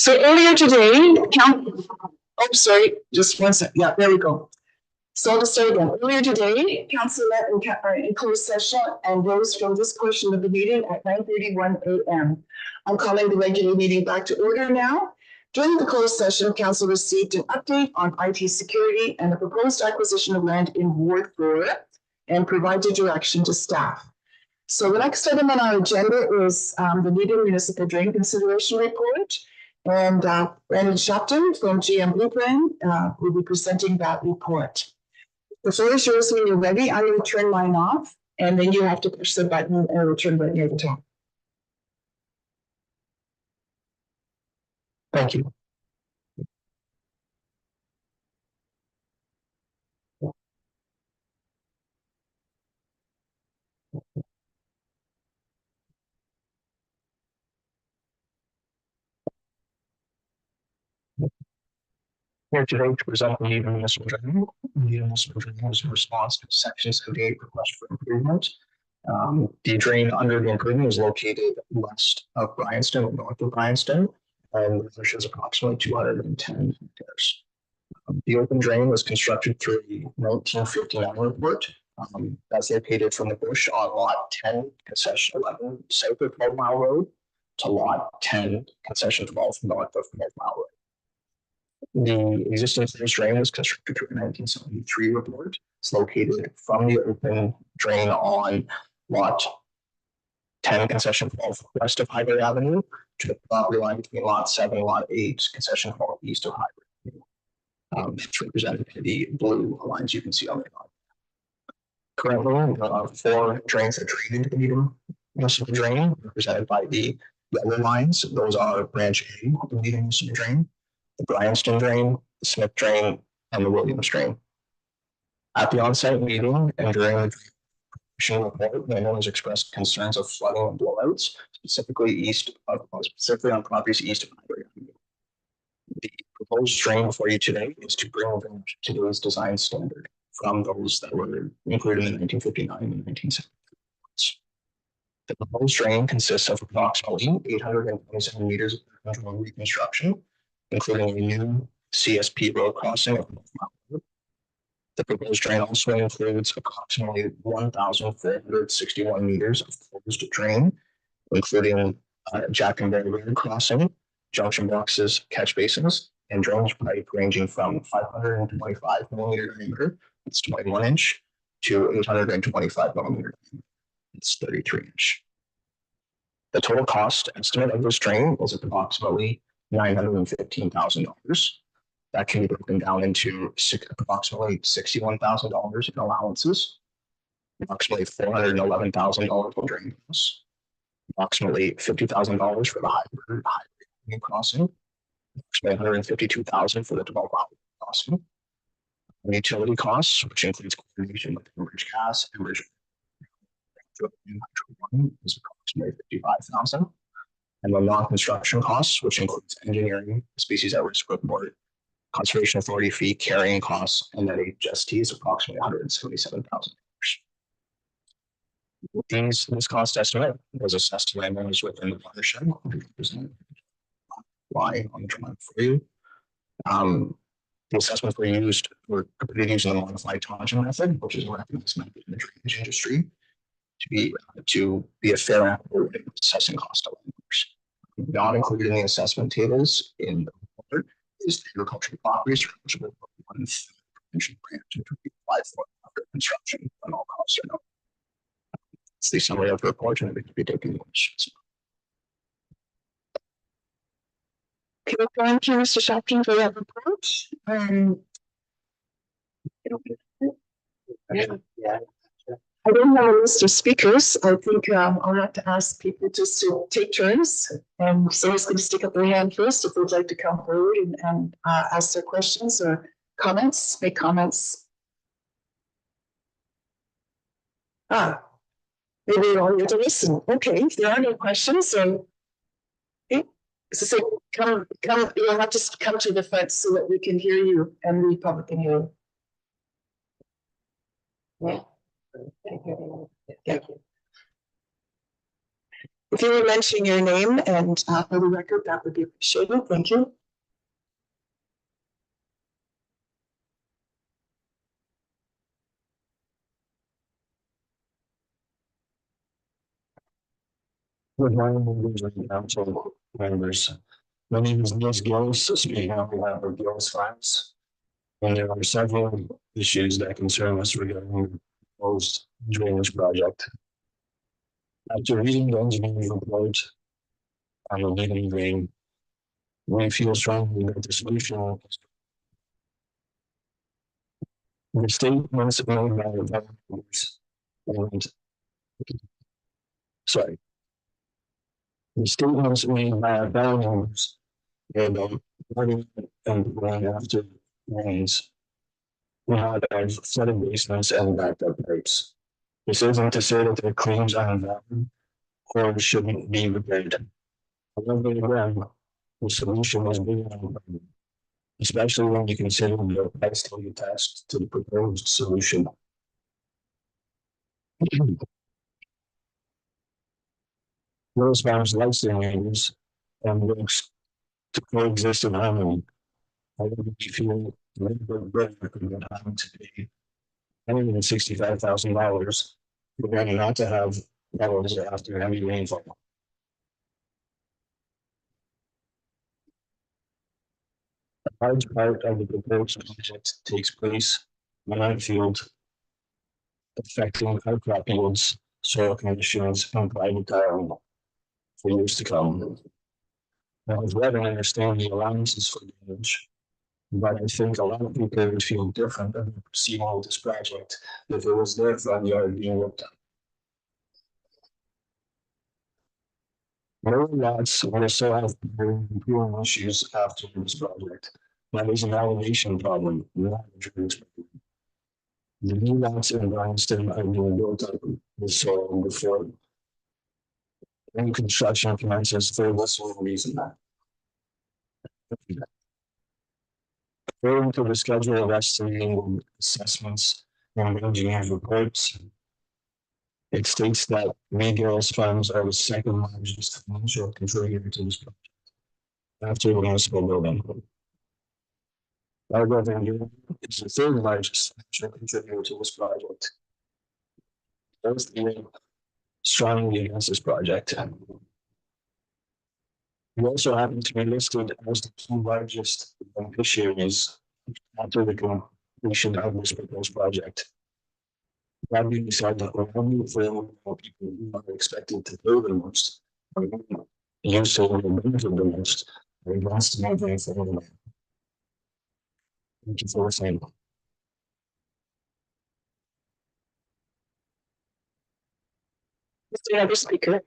So earlier today, sorry, just one second. Yeah, there we go. So I'll just start again. Earlier today, council met in closed session and rose from this portion of the meeting at 9:31 a.m. I'm calling the regular meeting back to order now. During the closed session, council received an update on IT security and the proposed acquisition of land in Ward 4 and provided direction to staff. So the next item on our agenda is the Needham Municipal Drain Consideration Report. And Brandon Shopton from GM Blueprint will be presenting that report. The floor is yours when you're ready. I'm going to turn mine off, and then you have to push the button and it'll turn right near the top. Thank you. Here today to present the Needham Municipal Drain. Needham Municipal Drain was in response to Section 78 request for improvement. The drain under the improvement is located west of Bryanston, north of Bryanston, and which is approximately 210 hectares. The open drain was constructed through a 1959 report. That's located from the bush on lot 10, concession 11, south of 12 Mile Road, to lot 10, concession 12, north of 12 Mile Road. The existing closed drain was constructed through a 1973 report. It's located from the open drain on lot 10, concession 12, west of Highbury Avenue, to the property line between lot 7 and lot 8, concession 12, east of Highbury Avenue. It's represented by the blue lines you can see on the map. Currently, 4 drains are drained into the Needham Municipal Drain, represented by the yellow lines. Those are Branch A of the Needham Municipal Drain, the Bryanston Drain, the Smith Drain, and the Williams Drain. At the on-site meeting and during the report, landowners expressed concerns of flooding and blowouts, specifically on properties east of Highbury Avenue. The proposed drain before you today is to bring them to today's design standard from those that were included in 1959 and 1970. The proposed drain consists of approximately 827 meters of reconstruction, including a new CSP road crossing of North Mile Road. The proposed drain also includes approximately 1,461 meters of closed drain, including Jack and Bear Road crossing, junction boxes, catch basins, and drainage pipe ranging from 525 millimeter diameter, it's 21 inch, to 825 millimeter, it's 33 inch. The total cost estimate of this drain is approximately $915,000. That can be broken down into approximately $61,000 in allowances, approximately $411,000 for drain costs, approximately $50,000 for the Highbury crossing, approximately $152,000 for the 12 Mile crossing. And utility costs, which includes coordination with Enbridge Gas and Enbridge is approximately $55,000. And the non-construction costs, which includes engineering, species at risk report, conservation authority fee, carrying costs, and then HST is approximately $177,000. This cost estimate was assessed to landowners within the watershed. Line on the drawing for you. The assessments were completed using the modified Tonjan method, which is a recognized method in the drainage industry to be a fair and equitable way of assessing cost to landowners. Not included in the assessment tables in the report is the agricultural properties eligible for 1/3 prevention grant, which would be applied for after construction when all costs are known. It's the summary of the report, and it could be taken questions. Okay, thank you, Mr. Shopton, for that report. I don't have a list of speakers. I think I'll have to ask people just to take turns. And someone's going to stick up their hand first if they'd like to come forward and ask their questions or comments, make comments. Maybe you're all here to listen. Okay, if there are no questions, so so come, you'll have to come to the front so that we can hear you and the public can hear you. Yeah. Thank you. If you would mention your name and for the record, that would be appreciated. Thank you. Good morning, members of the council members. My name is Niels Gillis, speaking on behalf of Gillis Farms. And there are several issues that concern us regarding the proposed drainage project. After reading the engineering report on the leading drain, we feel strongly that the solution, the statements made by the developers and sorry, the statements made by our values and running and going after rains. We have flooded basements and backed up pipes. This isn't to say that their claims are invalid or shouldn't be repaired. However, again, the solution is bigger than the problem, especially when you consider the price tag attached to the proposed solution. Those farms like their neighbors and works to coexist in harmony. However, we feel the neighborhood brother could get having to pay $165,000 for them not to have metals after heavy rainfall. A large part of the proposed project takes place on our field, affecting outcrop yields, soil conditions, and private tile for years to come. I was read and understand the allowances for damage, but I think a lot of people would feel different about proceeding with this project if it was their front yard being looked at. Lower lots will still have improving issues after this project. That is an elevation problem, not a drainage problem. The new lots in Bryanston are being built up with soil before any construction commences for this one reason. According to the schedule of estimating assessments and engineers reports, it states that Maygal's funds are the second largest financial contributor to this project after the municipal building. Our government is the third largest financial contributor to this project. Both being strongly against this project. We also happen to be listed as the two largest beneficiaries after the completion of this proposed project. That being said, the only for people who are expected to pay the most, use the benefit the most, are against moving forward. Thank you for listening. Mr. Other speaker.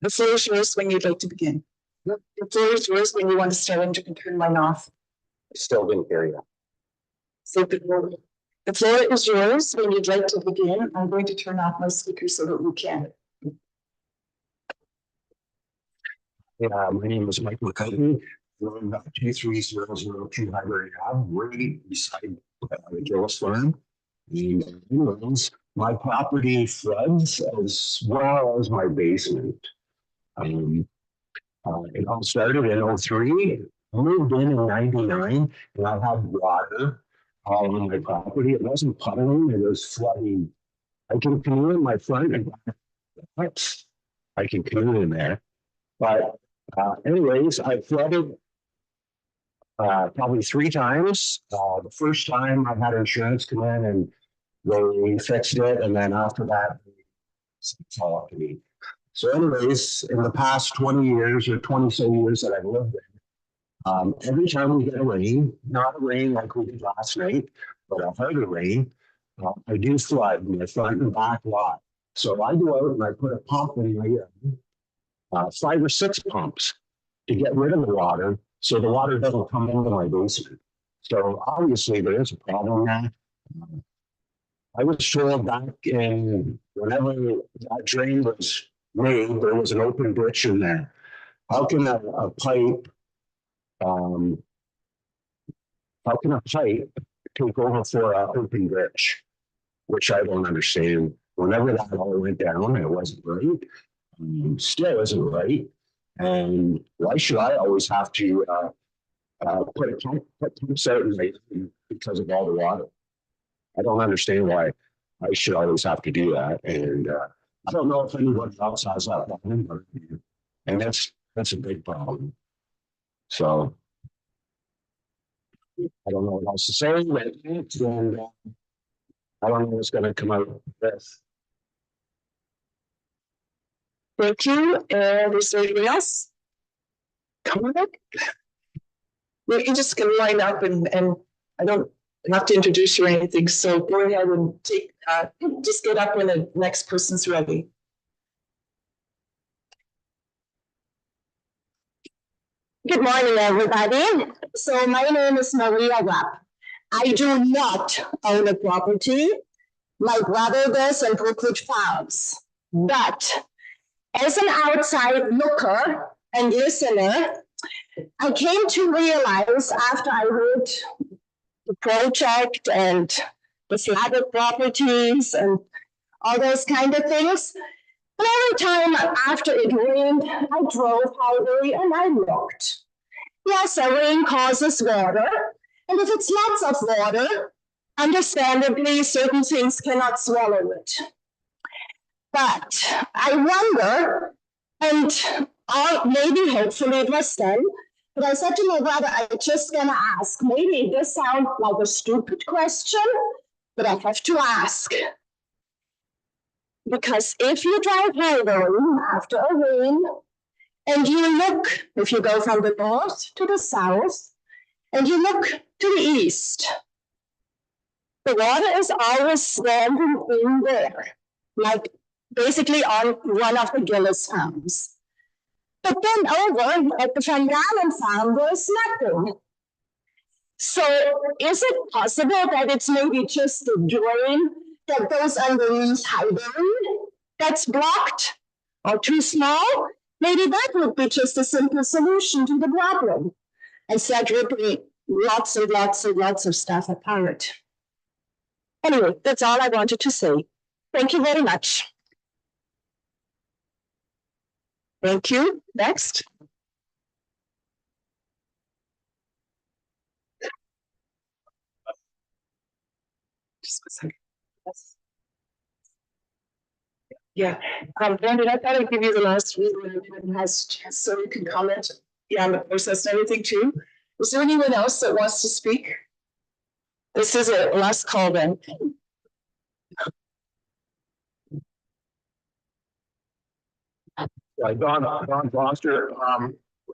The floor is yours when you'd like to begin. The floor is yours when you want to start and you can turn mine off. Still didn't hear you. So the floor is yours when you'd like to begin. I'm going to turn off my speaker so that we can. Yeah, my name is Mike McCutcheon. We're about 23002 Highbury Ave, right beside the Gillis Farm. And anyways, my property floods as well as my basement. It all started in 03, moved in 99, and I had water all on my property. It wasn't puddling, it was flooding. I can canoe in my front and I can canoe in there. But anyways, I flooded probably 3 times. The first time I had insurance come in and they fixed it, and then after that, it's all up to me. So anyways, in the past 20 years or 20 so years that I've lived there, every time we get a rain, not a rain like we did last night, but a harder rain, I do flood my front and back lot. So I go out and I put a pump in my yard, 5 or 6 pumps to get rid of the water so the water doesn't come into my basement. So obviously there is a problem there. I was told back in whenever that drain was made, there was an open ditch in there. How can a pipe, how can a pipe take over for an open ditch? which I don't understand. Whenever that all went down, it wasn't right. Still isn't right. And why should I always have to put pumps out in my yard because of all the water? I don't understand why I should always have to do that. And I don't know if anyone else has that problem, and that's a big problem. So I don't know what else to say. And I don't know what's going to come out of this. Thank you. And is there anything else? Come on. You just can line up and I don't have to introduce you or anything. So go ahead and take, just get up when the next person's ready. Good morning, everybody. So my name is Maria Rapp. I do not own a property. My brother does on Brookwood Farms. But as an outside looker and listener, I came to realize after I heard the project and the flooded properties and all those kind of things, but every time after it rained, I drove highway and I looked. Yes, a rain causes water, and if it's lots of water, understandably, certain things cannot swallow it. But I wonder, and maybe hopefully it was done, but I said to my brother, I'm just gonna ask. Maybe this sounds like a stupid question, but I have to ask. Because if you drive highway after a rain, and you look, if you go from the north to the south, and you look to the east, the water is always standing in there, like basically on one of the Gillis farms. But then over at the Van Galen farm, there's nothing. So is it possible that it's maybe just the drain that goes underneath Highbury that's blocked or too small? Maybe that would be just a simple solution to the problem. Instead, ripping lots and lots and lots of stuff apart. Anyway, that's all I wanted to say. Thank you very much. Thank you. Next. Just a second. Yes. Yeah, Brandon, I thought I'd give you the last read when everyone has a chance so you can comment on the process and everything too. Is there anyone else that wants to speak? This is a last call then. Don Foster,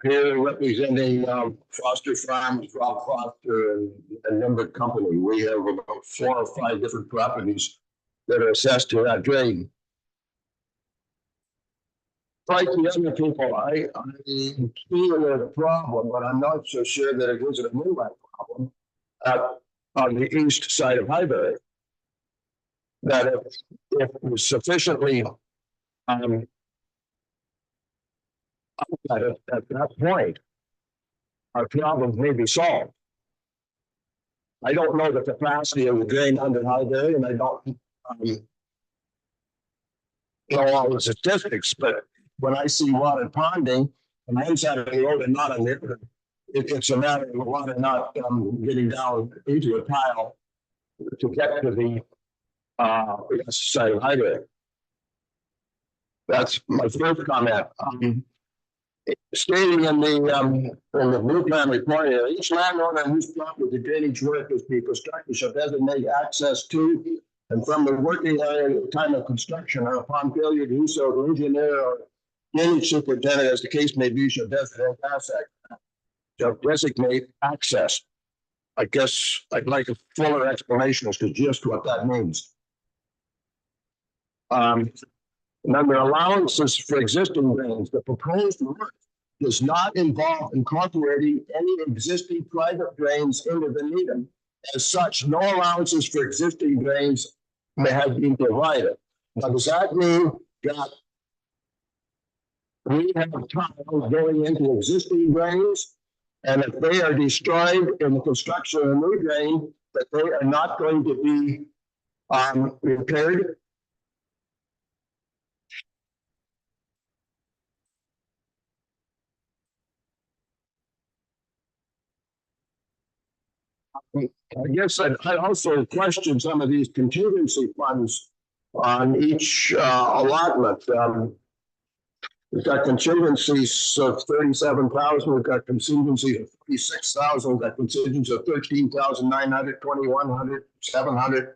here representing Foster Farms, Rob Foster, and a number of company. We have about 4 or 5 different properties that are assessed to that drain. Like the other people, I feel the problem, but I'm not so sure that it isn't a moonlight problem on the east side of Highbury. That if it was sufficiently at that point, our problems may be solved. I don't know the capacity of the drain under Highbury, and I don't know all the statistics, but when I see water ponding on one side of the road and not on the other, it's a matter of water not getting down into a pile to get to the side of Highbury. That's my first comment. Stating in the blue plan report here, each landowner whose property the drainage work is be constructed shall designate access to and from the working area at the time of construction, or upon failure to do so, the engineer or drainage superintendent, as the case may be, shall designate access. I guess I'd like a fuller explanation as to just what that means. Number allowances for existing drains. The proposed work does not involve incorporating any existing private drains into the Needham. As such, no allowances for existing drains may have been provided. Now, does that mean that we have tiles going into existing drains, and if they are destroyed in the construction of a new drain, that they are not going to be repaired. I guess I also question some of these contingency funds on each allotment. We've got contingencies of 37,000. We've got contingency of 46,000. We've got contingency of 13,900, 2,100, 700.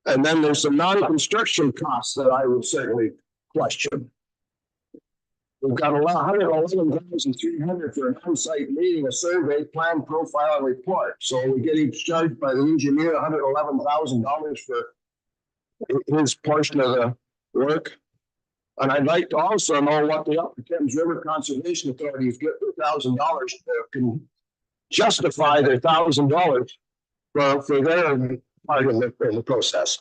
And then there's some non-construction costs that I would certainly question. We've got 111,300 for an on-site meeting, a survey, plan, profile, and report. So we're getting charged by the engineer $111,000 for his portion of the work. And I'd like to also know what the Upper Thames River Conservation Authority is getting $1,000 to justify their $1,000 for their part of the process.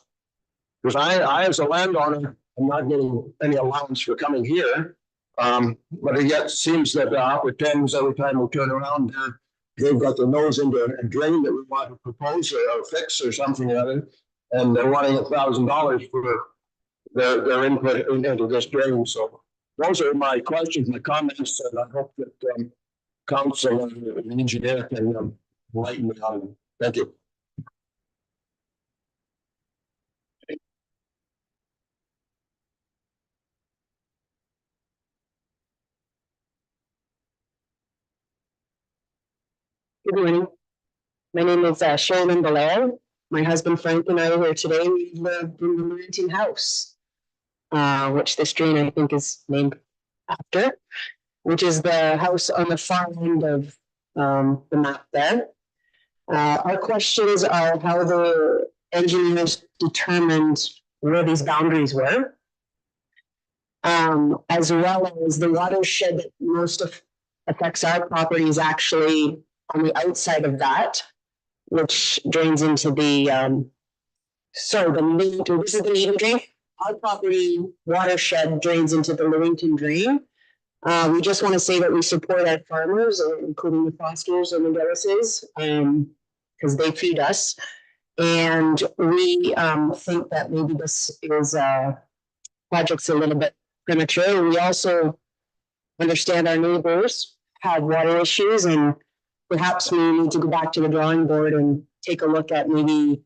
Because I, as a landowner, I'm not getting any allowance for coming here. But it yet seems that the Upper Thames, every time we turn around, they've got their nose into a drain that we want to propose or fix or something or other, and they're wanting $1,000 for their input into this drain. So those are my questions, my comments, and I hope that council and the engineer can enlighten me on them. Thank you. Good morning. My name is Sherlyn Belair. My husband Frank and I are here today. We live in the Laurentine house, which this drain I think is named after, which is the house on the far end of the map there. Our questions are how the engineers determined where these boundaries were, as well as the watershed that most of affects our property is actually on the outside of that, which drains into the this is the main drain. Our property watershed drains into the Laurentine drain. We just want to say that we support our farmers, including the Fosters and the Garrises, because they feed us. And we think that maybe this is project's a little bit premature. We also understand our neighbors have water issues, and perhaps we need to go back to the drawing board and take a look at maybe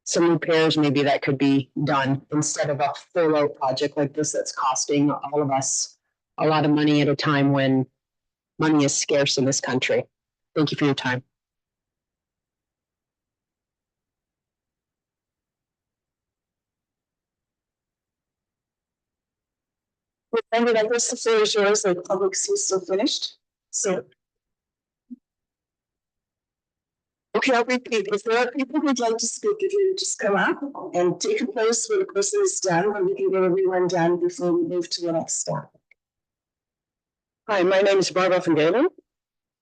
some repairs maybe that could be done instead of a full out project like this that's costing all of us a lot of money at a time when money is scarce in this country. Thank you for your time. And I guess the floor is yours, the public sees so finished. So. Okay, I'll repeat. If there are people who'd like to speak, if you just come up and take a place where the person is done, and we can get everyone done before we move to the next step. Hi, my name is Barbara van Galen.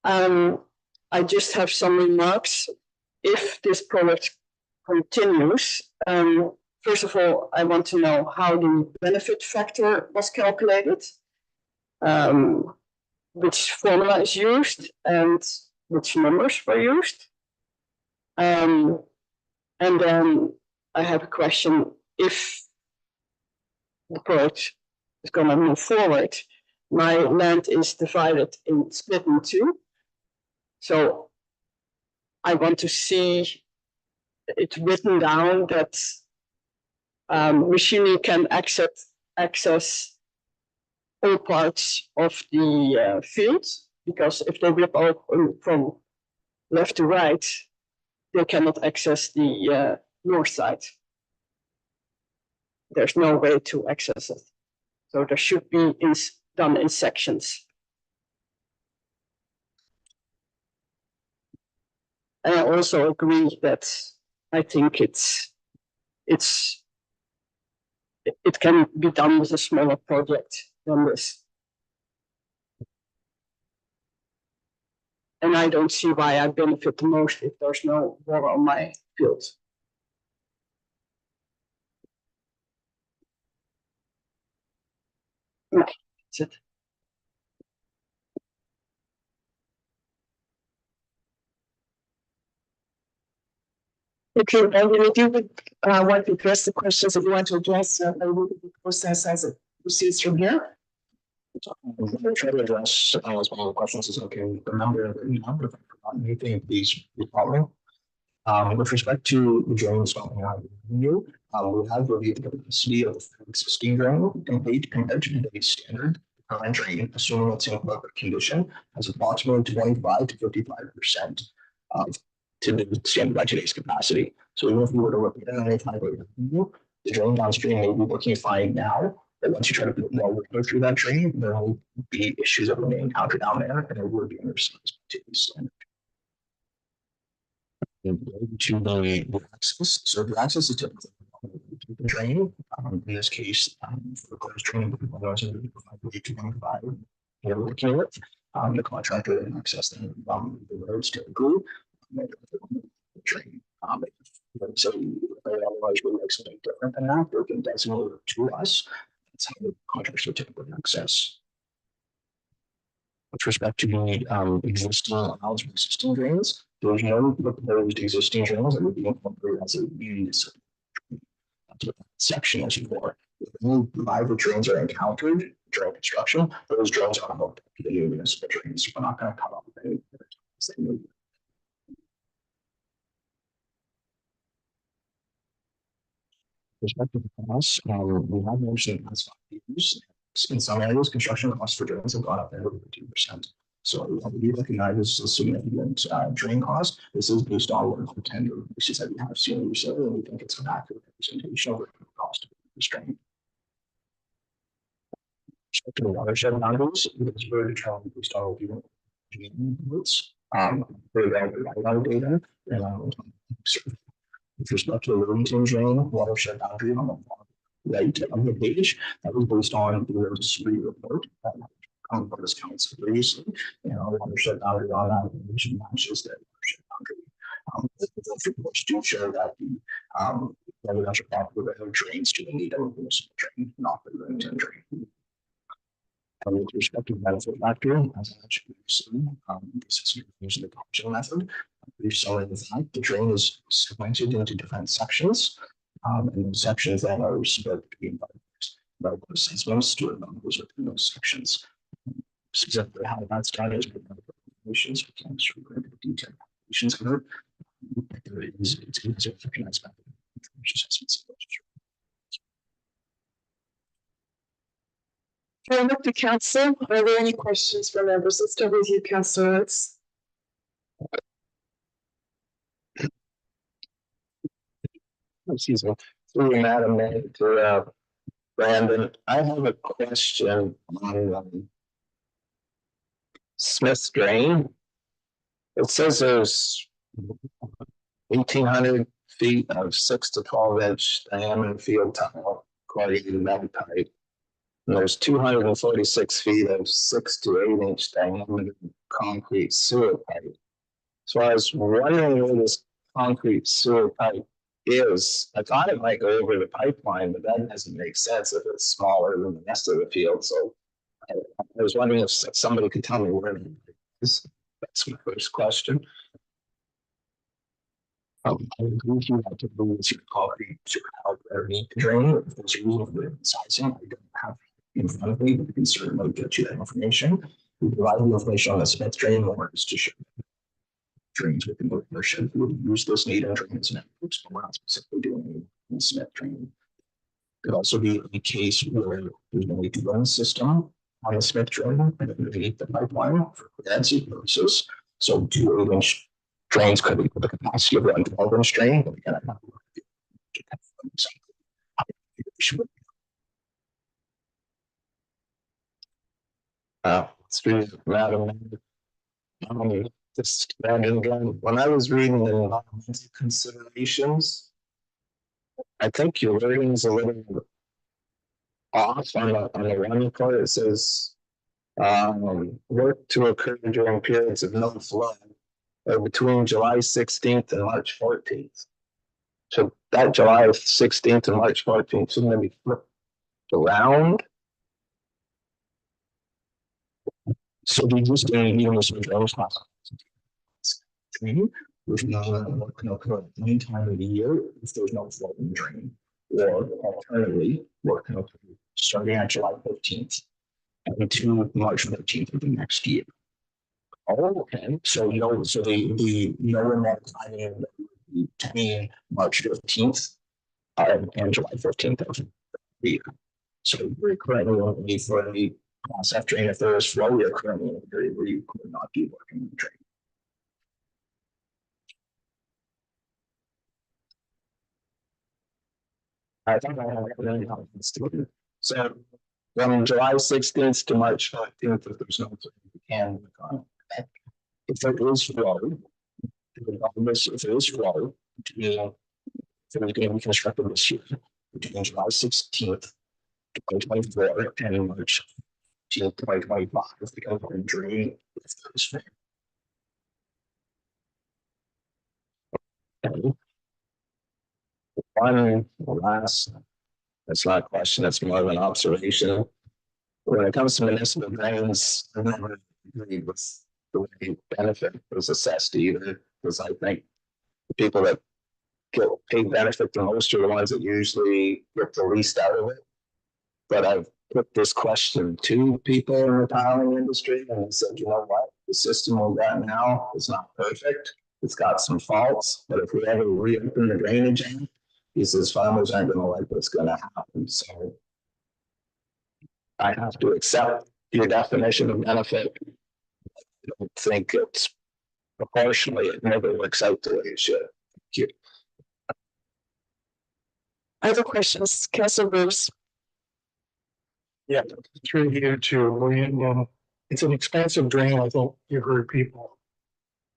I just have some remarks. If this project continues, first of all, I want to know how the benefit factor was calculated, which formula is used, and which numbers were used. And then I have a question: if the project is going to move forward, my land is divided in split in two. So I want to see it written down that machinery can access all parts of the field, because if they rip out from left to right, they cannot access the north side. There's no way to access it. So there should be done in sections. And I also agree that I think it can be done with a smaller project than this. And I don't see why I benefit the most if there's no water on my field. Okay, that's it. Okay, and if you would want to address the questions that you want to address, I will do the process as it proceeds from here. I'm trying to address as many questions as I can remember. If I've forgotten anything, please recall me. With respect to the drain stopping out review, we have reviewed the capacity of the existing drain complete compared to today's standard. The current drain, assuming it's in perfect condition, has approximately 25 to 55% of to the standard by today's capacity. So even if we were to repair any type of review, the drain downstream may be working fine now. But once you try to put more water through that drain, there will be issues that we may encounter down there, and it would be undersized to the standard. To the access. So the access is typically the drain. In this case, for the closed drain, we provide 215. You're looking at the contractor and access the roads typically. The drain. So otherwise we make something different than that. They can designate it to us. That's how the contractors would typically access. With respect to the existing drains, there's no proposed existing drains that would be incorporated as a use. That's what that section is for. If new private drains are encountered during construction, those drains are hooked up to the new municipal drains. We're not going to cut off any. Respect to the costs, we have mentioned last 5 years. In some areas, construction costs for drains have gone up over 2%. So we recognize this is a significant drain cost. This is based on local tender basis that we have seen recently, and we think it's an accurate representation of the cost of this drain. Respect to the watershed boundaries, it's very determined based on local inputs. For the data, with respect to the Livingston drain watershed boundary on the right of the page, that was based on the Road report that Congress Council previously, the watershed boundary on that page matches the watershed boundary. The reports do show that the residential property drains to the need of a municipal drain, not the Livingston drain. With respect to the benefit factor, as I mentioned previously, this is using the caption method. So in fact, the drain is segmented into different sections, and those sections then are split between by assessments to numbers within those sections. Specifically, how that's done is with calculations. We can't go into detailed calculations of it. It's easier to recognize assessments. Going up to council, are there any questions for members? Let's start with you, Councillor. Excuse me. Madam Mayor, to Brandon, I have a question on Smith's drain. It says there's 1,800 feet of 6 to 12 inch diameter field tile corrugated metal pipe. And there's 246 feet of 6 to 8 inch diameter concrete sewer pipe. So I was wondering where this concrete sewer pipe is. I thought it might go over the pipeline, but that doesn't make sense if it's smaller than the rest of the field. So I was wondering if somebody could tell me where it is. That's my first question. I agree with you that typically it's your concrete to help need to drain. If there's a reason for the sizing, I don't have in front of me, but we can certainly get you that information. We provide the information on the Smith drain warrants to show drains within the watershed. We would use this need and drains networks, but we're not specifically doing any Smith drain. Could also be a case where there's no one system on the Smith drain and underneath the pipeline for redundancy purposes. So 2 8-inch drains could be the capacity of one 12-inch drain, but again, I'm not Madam, just again, when I was reading the environmental considerations, I think your wording is a little off on the one part. It says work to occur during periods of no flood between July 16th and March 14th. So that July 16th and March 14th shouldn't be flipped around. So the existing municipal drainage Which means that what can occur at any time of the year if there's no flow in the drain. Or alternatively, what can occur starting on July 15th and to March 15th of the next year. Oh, okay. So so the no water timing between March 15th and July 15th of the year. So we're currently only for the class F drain. If there is flow, we are currently in a period where you could not be working the drain. I think I have really helpful to. So from July 16th to March 15th, if there's no flow, you can work on it. If there is flow, if there is flow, if it was going to be constructed this year, between July 16th, 2024 and March 2025, because we're drain if there is flow. Okay. One last, that's not a question, that's more of an observation. When it comes to municipal drains, I never agreed with the way benefit was assessed either, because I think the people that get paid benefit the most are the ones that usually get the least out of it. But I've put this question to people in the tiling industry and I said, you know what, the system we've got now is not perfect. It's got some faults, but if we ever reopen the drainage, he says farmers aren't going to like what's going to happen. So I have to accept your definition of benefit. I don't think it's proportionally, it never works out the way it should. Thank you. Other questions, Councilor Bruce? Yeah, through you to William. It's an expensive drain. I think you heard people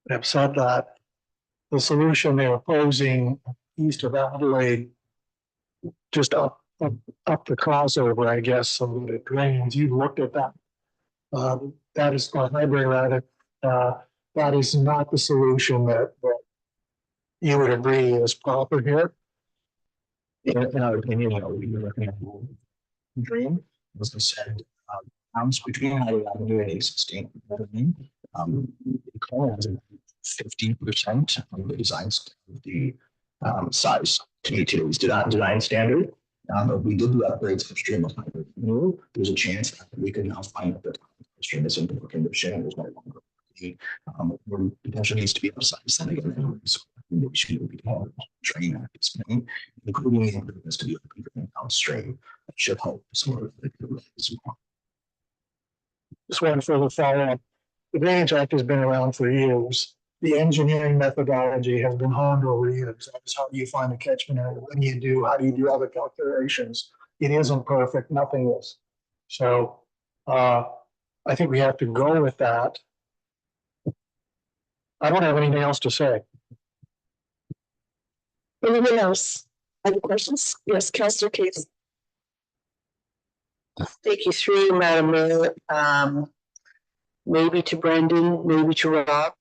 have said that. The solution they're opposing east of Adelaide, just up the crossover, I guess, so that it drains. You looked at that. That is a hybrid rather. That is not the solution that you would agree is proper here. In our opinion, we recommend drain, as I said, bounce between Highway Avenue and A16. Has 50% of the design of the size to meet today's design standard. We did do upgrades upstream of Highway Avenue. There's a chance that we can now find that the stream is in poor condition. There's no longer or potentially needs to be upsized. Then again, we should be drain at this point, including the improvements to the open drain downstream. That should help some of the as well. Just one further follow-up. The Drainage Act has been around for years. The engineering methodology has been honed over years. That's how do you find a catchment area? What do you do? How do you do other calculations? It isn't perfect. Nothing is. So I think we have to go with that. I don't have anything else to say. Anyone else? Other questions? Yes, Councilor Case. Take you through, Madam Mayor, maybe to Brendan, maybe to Rob.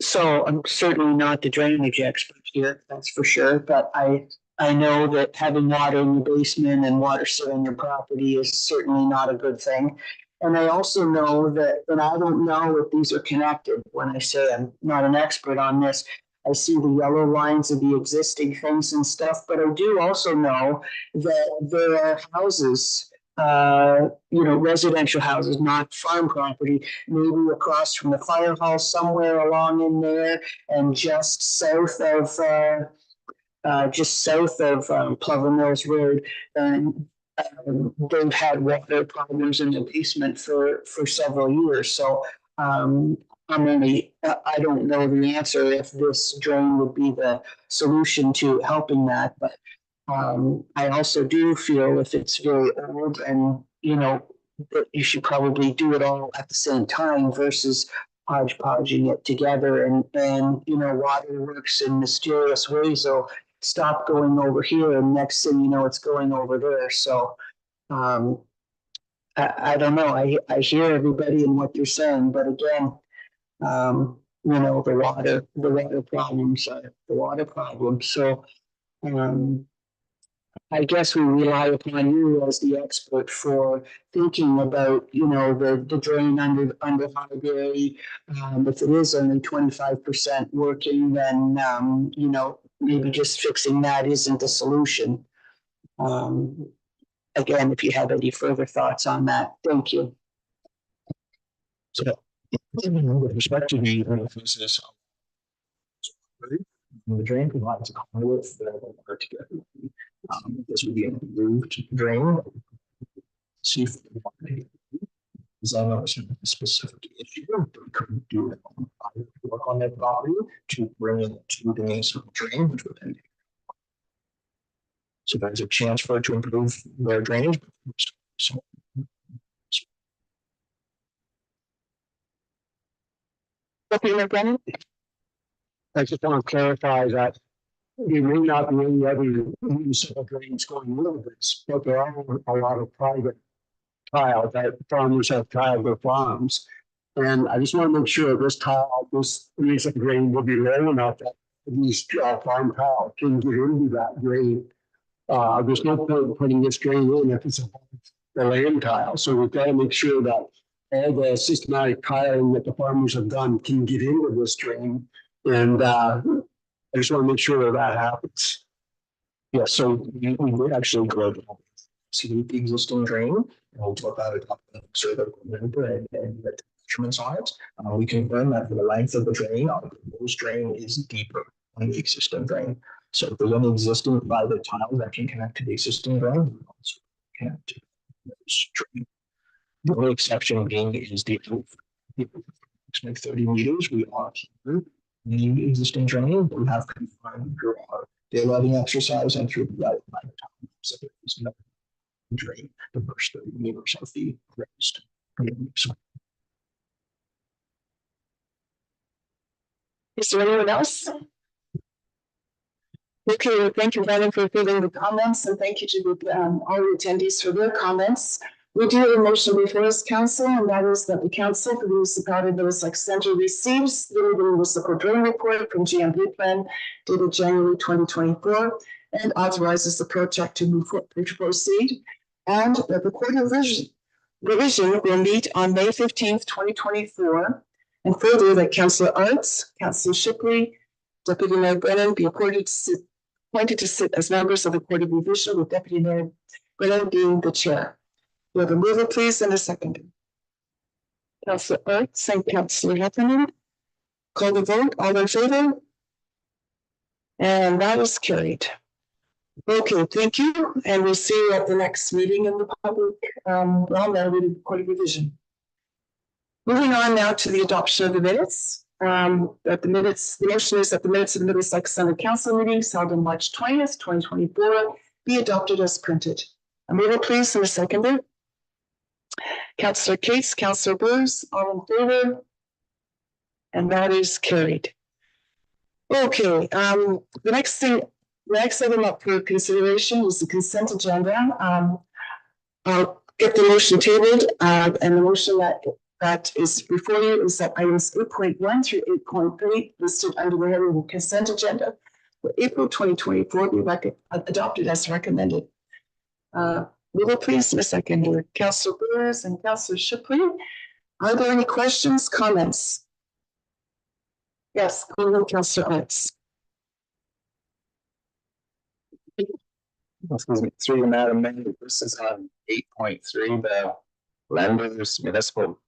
So I'm certainly not the drainage expert here, that's for sure, but I know that having water in your basement and water sit on your property is certainly not a good thing. And I also know that, and I don't know if these are connected when I say I'm not an expert on this. I see the yellow lines of the existing things and stuff, but I do also know that there are houses, residential houses, not farm property, maybe across from the fire hall somewhere along in there, and just south of Plover Mills Road, and they've had water problems in the basement for several years. So I don't know the answer if this drain would be the solution to helping that, but I also do feel if it's very old and, that you should probably do it all at the same time versus hodgepodging it together and water works in mysterious ways. So stop going over here and next thing you know, it's going over there. So I don't know. I hear everybody and what they're saying, but again, the water problems are the water problems. So I guess we rely upon you as the expert for thinking about, the drain under Highbury. If it is only 25% working, then, maybe just fixing that isn't the solution. Again, if you have any further thoughts on that, thank you. So, with respect to the emphasis the drain provides a conduit for the water to get. This would be an improved drain. See if design on a specific issue, we couldn't do it on work on their property to bring it to the main drain, which would then. So there's a chance for it to improve their drainage. So Brennan? I just want to clarify that you may not be any other municipal drains going over this, but there are a lot of private tile that farmers have tiled their farms. And I just want to make sure this municipal drain will be low enough that these farm tile can get into that drain. There's no point in putting this drain in if it's above the land tile. So we've got to make sure that all the systematic tiling that the farmers have done can get into this drain. And I just want to make sure that happens. yeah, so we would actually go to see the existing drain and we'll talk about it sort of and the measurements on it. We confirm that for the length of the drain, our proposed drain is deeper than the existing drain. So if there's any existing private tiles that can connect to the existing drain, we also connect to this drain. The only exception being is the 30 meters. We are here the existing drain, but we have confirmed through our daylighting exercise and through the so there is no drain the first 30 meters of the raised. Is there anyone else? Okay, well, thank you, Brandon, for filling the comments, and thank you to all the attendees for their comments. We do have a motion before us, council, and that is that the council for the municipality of Middlesex Centre receives the municipal drain report from GMP plan dated January 2024 and authorizes the project to move forward to proceed, and that the court of revision will meet on May 15th, 2024, and further that Councillor Arts, Councillor Shipley, Deputy Mayor Brennan be appointed to sit as members of the Court of Revision, with Deputy Mayor Brennan being the chair. We have a mover, please, and a second. Councillor Arts and Councillor Heffernan. Call the vote. All in favor? And that is carried. Okay, thank you. And we'll see you at the next meeting in the public the Court of Revision. Moving on now to the adoption of the minutes. The motion is that the minutes of the Middlesex Centre Council meetings held on March 20th, 2024 be adopted as printed. A mover, please, and a seconder. Councillor Cates, Councillor Burrs, all in favor? And that is carried. Okay, the next item up for consideration is the consent agenda. I'll get the motion tabled, and the motion that is before you is that items 8.1 through 8.3 listed under the heading of the consent agenda for April 2024 be adopted as recommended. Will please in a second, Councillor Burrs and Councillor Shipley. Are there any questions, comments? Yes, Councillor Arts. Through you, Madam Mayor, this is on 8.3, the lenders municipal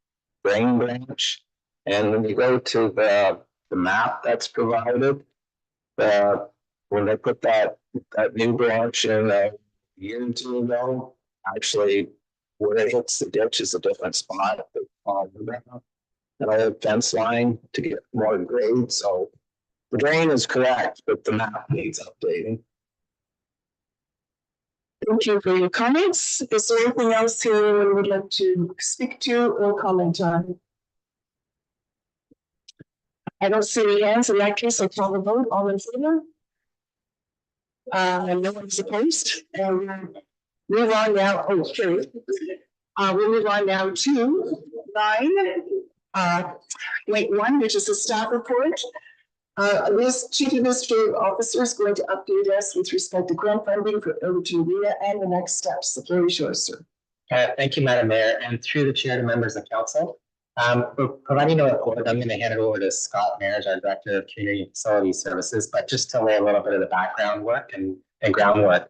drain branch. And when you go to the map that's provided, when they put that new branch in a year or two ago, actually where it hits the ditch is a different spot. An old fence line to get more grade. So the drain is correct, but the map needs updating. Thank you for your comments. Is there anything else here you would like to speak to or comment on? I don't see any hands. In that case, I'll call the vote. All in favor? No one's opposed. And we'll move on now. Oh, sorry. We'll move on now to 9.1, which is the staff report. This chief administrative officer is going to update us with respect to grant funding for Elderton Arena and the next steps. The floor is yours, sir. Thank you, Madam Mayor, and through the chair to members of council. For providing a report, I'm going to hand it over to Scott Mears, our Director of Community and Facility Services, but just to lay a little bit of the background work and groundwork.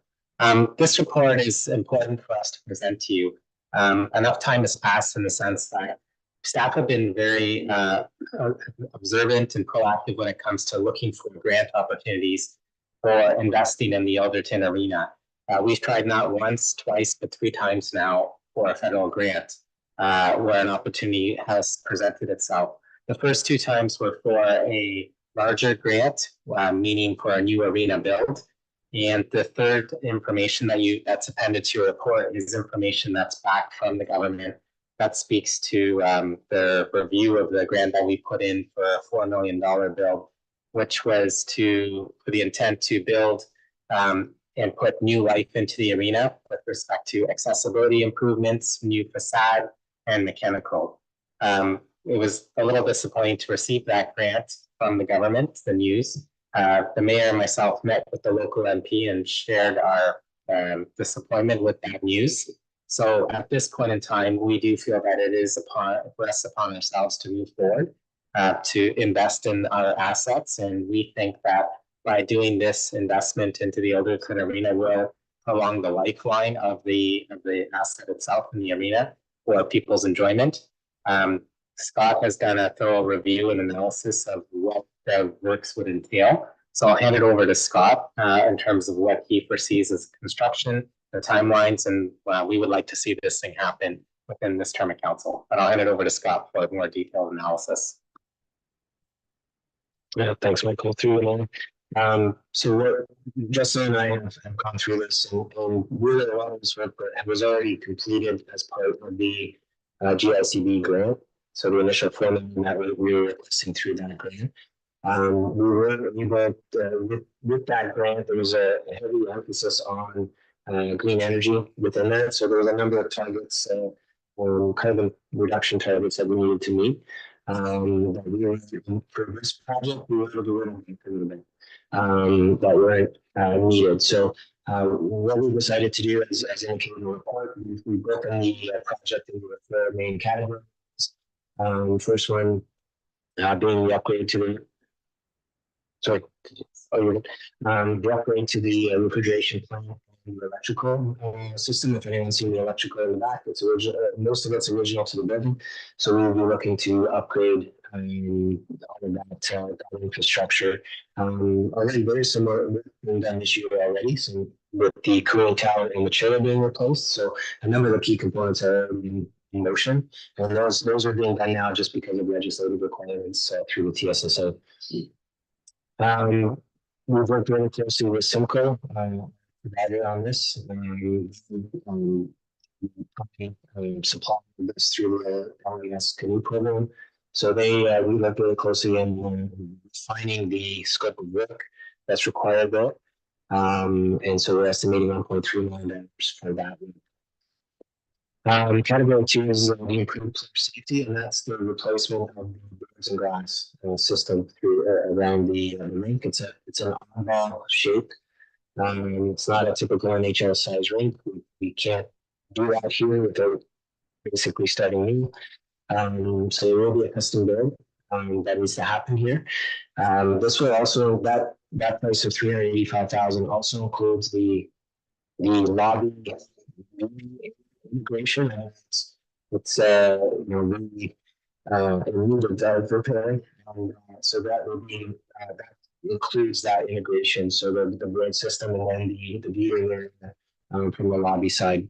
This report is important for us to present to you. Enough time has passed in the sense that staff have been very observant and proactive when it comes to looking for grant opportunities for investing in the Elderton Arena. We've tried not once, twice, but 3 times now for a federal grant where an opportunity has presented itself. The first 2 times were for a larger grant, meaning for a new arena build. And the third information that's appended to your report is information that's back from the government that speaks to the review of the grant that we put in for a $4 million build, which was for the intent to build and put new life into the arena with respect to accessibility improvements, new facade, and mechanical. It was a little disappointing to receive that grant from the government, the news. The mayor and myself met with the local MP and shared our disappointment with that news. So at this point in time, we do feel that it is rests upon ourselves to move forward, to invest in our assets. And we think that by doing this investment into the Elderton Arena will prolong the lifeline of the asset itself in the arena for people's enjoyment. Scott has done a thorough review and analysis of what the works would entail. So I'll hand it over to Scott in terms of what he foresees as construction, the timelines, and we would like to see this thing happen within this term of council. But I'll hand it over to Scott for more detailed analysis. Yeah, thanks, Michael. So what Justin and I have gone through this, and really a lot of this work was already completed as part of the GICB grant. So the initial $4 million that we were requesting through that grant. We were able with that grant, there was a heavy emphasis on green energy within that. So there was a number of targets, carbon reduction targets that we needed to meet. That we were for this project, we were able to a little bit that weren't needed. So what we decided to do, as indicated in the report, we broken the project into 4 main categories. First one being the upgrade to the the upgrade to the refrigeration plant and the electrical system. If anyone's seen the electrical in the back, it's original. Most of it's original to the building, so we will be looking to upgrade all of that infrastructure. Already there is some work being done this year already. So with the cooling tower and the chiller being replaced, so a number of the key components are in motion, and those are being done now just because of legislative requirements through the TSSA. We've worked really closely with Simcoe provider on this. Company supplied this through the LES Canoe program. So we worked really closely in finding the scope of work that's required there. And so we're estimating $1.3 million for that. Category 2 is the improved player safety, and that's the replacement of the birds and grass system around the rink. It's an oddball shape. It's not a typical NHL size rink. We can't do that here without basically starting new. So there will be a custom build that needs to happen here. This will also that price of $385,000 also includes the lobby integration. It's really in need of repairing. So that will be that includes that integration. So the board system and then the viewing area from the lobby side.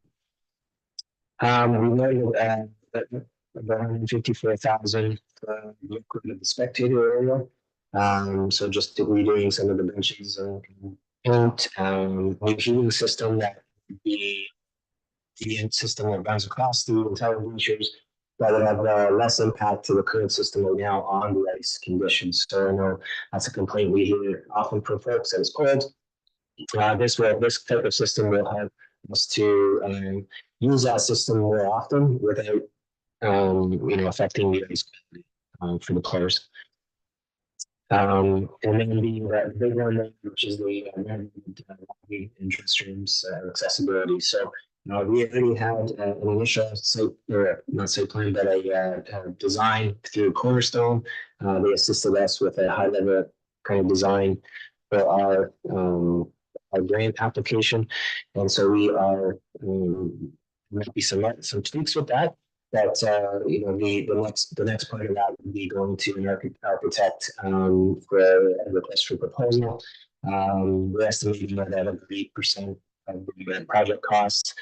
We know that about $154,000 liquid of the spectator area. So just redoing some of the benches and paint, new heating system that would be the system that runs across the entire bleachers that would have less impact to the current system right now on the ice conditions. So I know that's a complaint we hear often from folks that it's cold. This type of system will help us to use that system more often without affecting the ice quality for the players. And then the big one, which is the interest streams accessibility. So we already had an initial site, or not site plan, but a design through Cornerstone. They assisted us with a high level kind of design for our grant application, and so we are might be some tweaks with that. But the next part of that would be going to an architect for a request for proposal. We're estimating that at 8% of the project costs.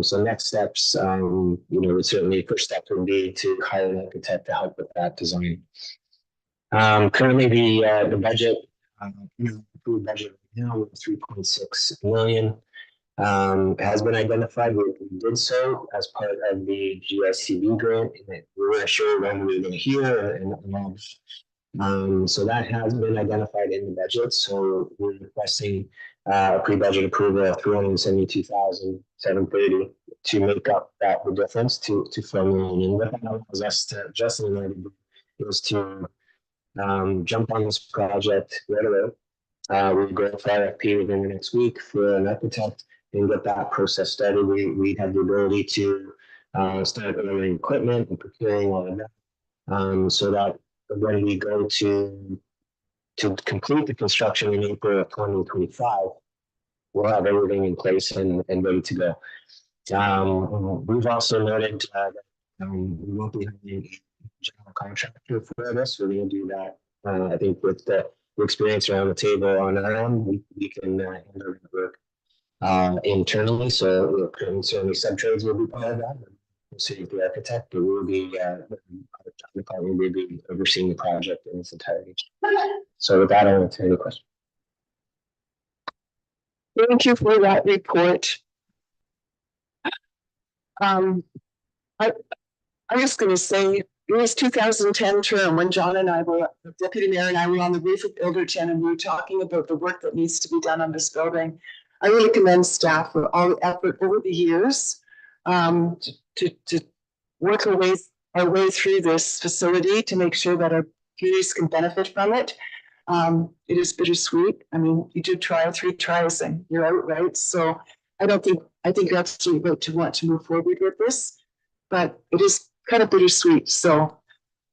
So next steps, certainly first step would be to hire an architect to help with that design. Currently the budget, approved budget right now with 3.6 million. Has been identified. We did so as part of the GICB grant, and we weren't sure when we were going to hear and all. So that has been identified in the budget. So we're requesting a pre-budget approval of 372,730 to make up the difference to 4 million. And what that allows us to is to jump on this project right away. We'll go for RFP within the next week for an architect and get that process started. We have the ability to start ordering equipment and procuring all of that, so that when we go to complete the construction in April of 2025, we'll have everything in place and ready to go. We've also noted that we won't be having a general contractor for this. We're going to do that. I think with the experience around the table on our end, we can handle the work internally. So certainly subtrades will be part of that. We'll see if the architect, but we'll be will be overseeing the project in its entirety. So with that, I'll answer any question. Thank you for that report. I'm just going to say it was 2010 term when John and I were, the deputy mayor and I were on the roof of Builderton, and we were talking about the work that needs to be done on this building. I really commend staff for all the effort over the years to work our way through this facility to make sure that our communities can benefit from it. It is bittersweet. I mean, you do 3 tries and you're out, right? So I think you're absolutely right to want to move forward with this, but it is kind of bittersweet. So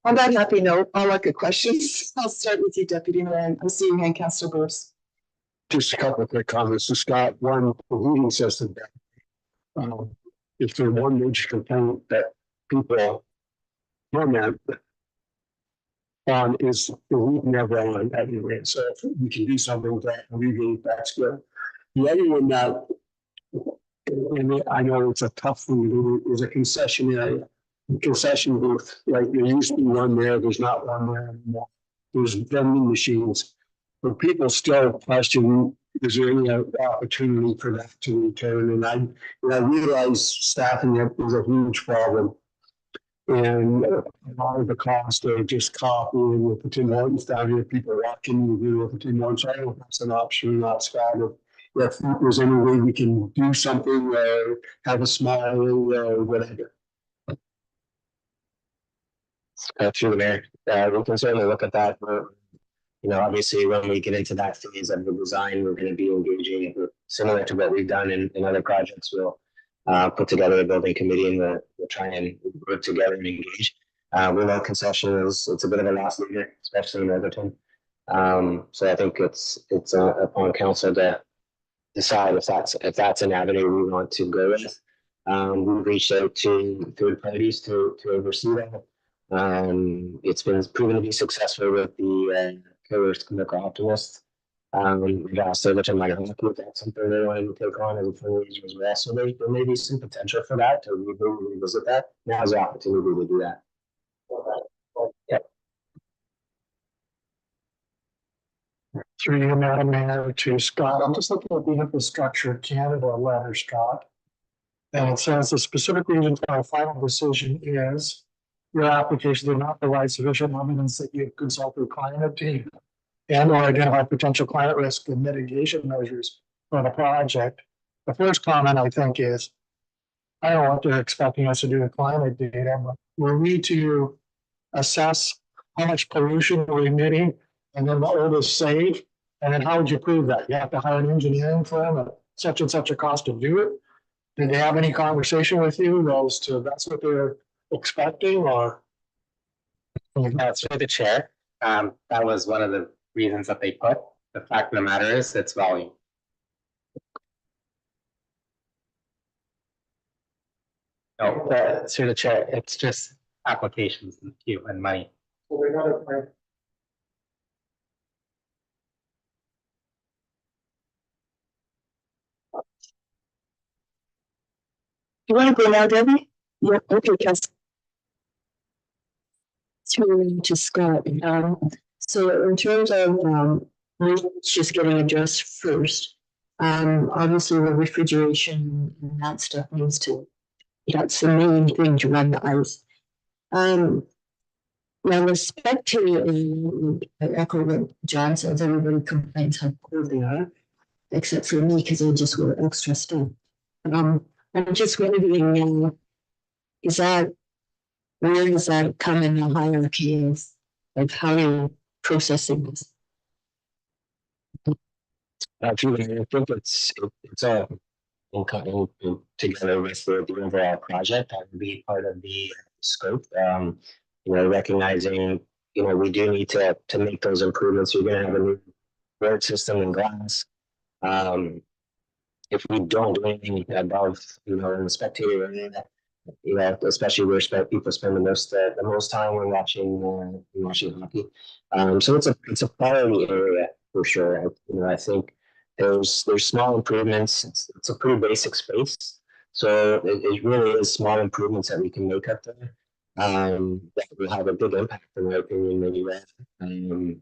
on that happy note, I'll look at questions. I'll start with you, Deputy Mayor, and I'll see you again, Councillor Bruce. Just a couple of quick comments to Scott. One, the heating system. If there's one major component that people comment on is the heat never on anyway. So if we can do something that alleviate that's good. The other one that, and I know it's a tough one to do, is a concession area, concession booth. Like there used to be one there, there's not one there anymore. There's vending machines. But people still question, is there any opportunity for that to return? And I realize staffing is a huge problem. And a lot of the cost of just copying with the Tim Hortons down here, people walking with the Tim Hortons. I don't know if that's an option or not, Scott. If there's any way we can do something, have a small or whatever. Through the mayor, we can certainly look at that. Obviously, when we get into that phase of the design, we're going to be engaging similar to what we've done in other projects. We'll put together a building committee and we'll try and work together and engage. We know concession it's a bit of a loss leader, especially in Edmonton. So I think it's upon council to decide if that's an avenue we want to go with. We've reached out to third parties to oversee that. It's been proven to be successful with the Chemical Optimist. We've asked Edmonton Microhockey if that's something they wanted to take on as a fundraiser as well. So there may be some potential for that to revisit that. Now's the opportunity to do that. Yeah. Through you, Madam Mayor, to Scott. I'm just looking at the Infrastructure Canada letter, Scott. And it says the specific reason for our final decision is your application did not provide sufficient evidence that you consulted climate team and or identify potential climate risk and mitigation measures for the project. The first comment I think is, I don't know what they're expecting us to do with climate data, but we'll need to assess how much pollution we're emitting and then the oldest save. And then how would you prove that? You have to hire an engineering firm at such and such a cost to do it. Did they have any conversation with you as to that's what they're expecting or? Through the chair, that was one of the reasons that they put. The fact of the matter is, it's volume. No, through the chair, it's just applications and queue and money. You want to go now, Debbie? Yeah, okay, Council. To Scott, so in terms of, just getting addressed first. Obviously the refrigeration and that stuff needs to, that's the main thing to run the ice. Now the spectator, I echo what John says, everybody complains how cold they are, except for me, because I just wear extra stuff. I'm just wondering, is that, where does that come in the hierarchy of how you're processing this? Actually, I think it's all in together with the overall project. That would be part of the scope. Recognizing, we do need to make those improvements. You're gonna have a new road system and glass. If we don't do anything above, in the spectator area, especially where people spend the most time when watching hockey. So it's a priority area for sure. I think there's small improvements. It's a pretty basic space, so it really is small improvements that we can make up there. That will have a big impact, in my opinion, maybe in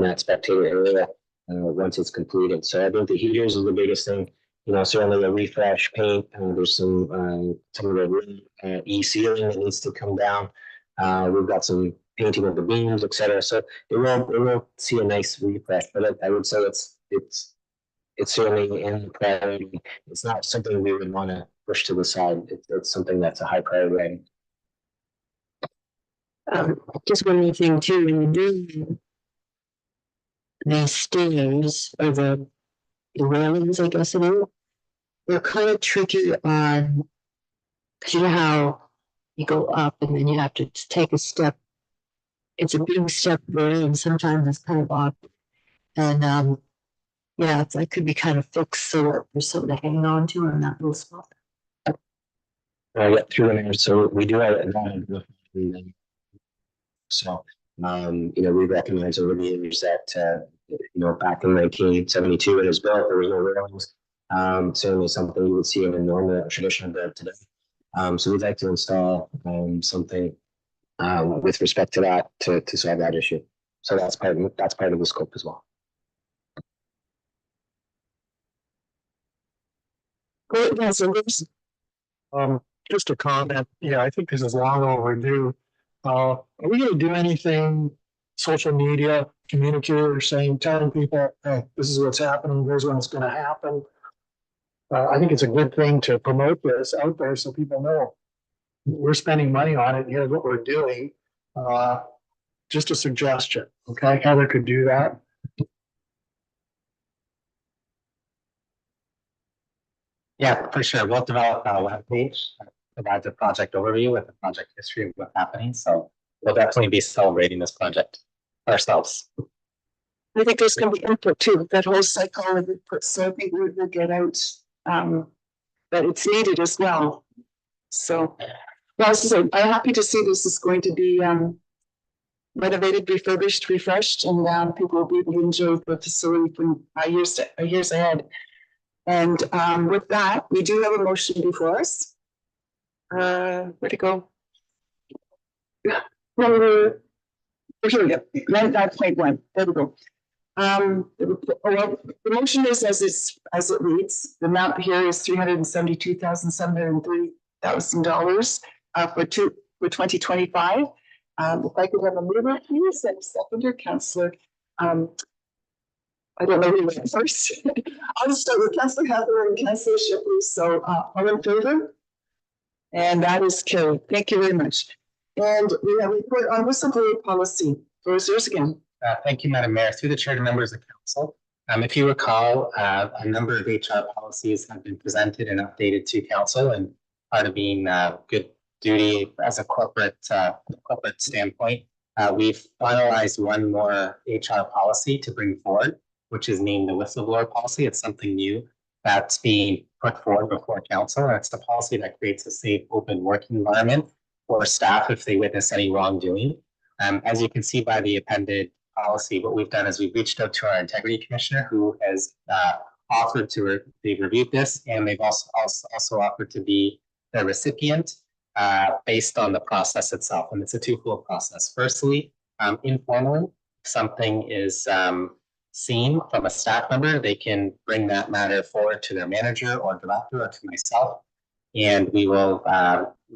that spectator area once it's completed. So I think the heaters is the biggest thing. Certainly a refresh paint. There's some of the e-sealing that needs to come down. We've got some painting of the beams, etc. So it will see a nice refresh. But I would say it's certainly in priority. It's not something we would want to push to the side. It's something that's a high priority. Just one more thing too, when you do the stairs or the railings, I guess it is, they're kind of tricky on, because you know how you go up and then you have to take a step. It's a big step there, and sometimes it's kind of off. And that could be kind of fixed so that there's something to hang on to in that little spot. Through there, so we do have that. So, we recognize over the years that, back in 1972, it was built, there was no railings. Certainly something you would see in a normal traditional build today. So we'd like to install something with respect to that to solve that issue. So that's part of the scope as well. Great, Councilors. Just a comment. Yeah, I think this is long overdue. Are we going to do anything social media, communicator telling people, hey, this is what's happening, here's when it's going to happen? I think it's a good thing to promote this out there so people know we're spending money on it. Here's what we're doing. Just a suggestion. Okay, Heather could do that. Yeah, for sure. We'll develop a webpage that provides a project overview with the project history of what's happening. So we'll definitely be celebrating this project ourselves. I think there's going to be input too, that whole psychology input. So I think we'll get out that it's needed as well. So, I'm happy to see this is going to be renovated, refurbished, refreshed, and people will be able to enjoy the facility for years ahead. And with that, we do have a motion before us. Where'd it go? Number, here we go. 9.1. There we go. The motion is as it reads. The amount here is $372,703,000 for 2025. If I could have a mover, please, and seconder, Councillor. I don't know who went first. I'll just start with Councillor Heather and Councillor Shipley. So all in favor? And that is carried. Thank you very much. And we have a report on whistleblower policy. Floor is yours again. Thank you, Madam Mayor. Through the chair to members of council. If you recall, a number of HR policies have been presented and updated to council, and part of being good duty as a corporate standpoint. We've finalized one more HR policy to bring forward, which is named the whistleblower policy. It's something new that's being put forward before council, and it's the policy that creates a safe, open working environment for staff if they witness any wrongdoing. As you can see by the appended policy, what we've done is we've reached out to our integrity commissioner, who has offered to they've reviewed this, and they've also offered to be the recipient based on the process itself. And it's a twofold process. Firstly, informally, if something is seen from a staff member, they can bring that matter forward to their manager or director or to myself, and we will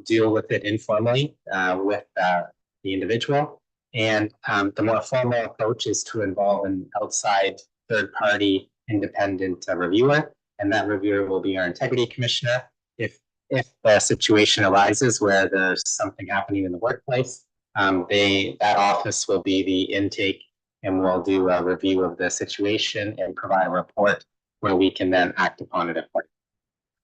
deal with it informally with the individual. And the more formal approach is to involve an outside third-party independent reviewer, and that reviewer will be our integrity commissioner. If the situation arises where there's something happening in the workplace, that office will be the intake, and we'll do a review of the situation and provide a report where we can then act upon it accordingly.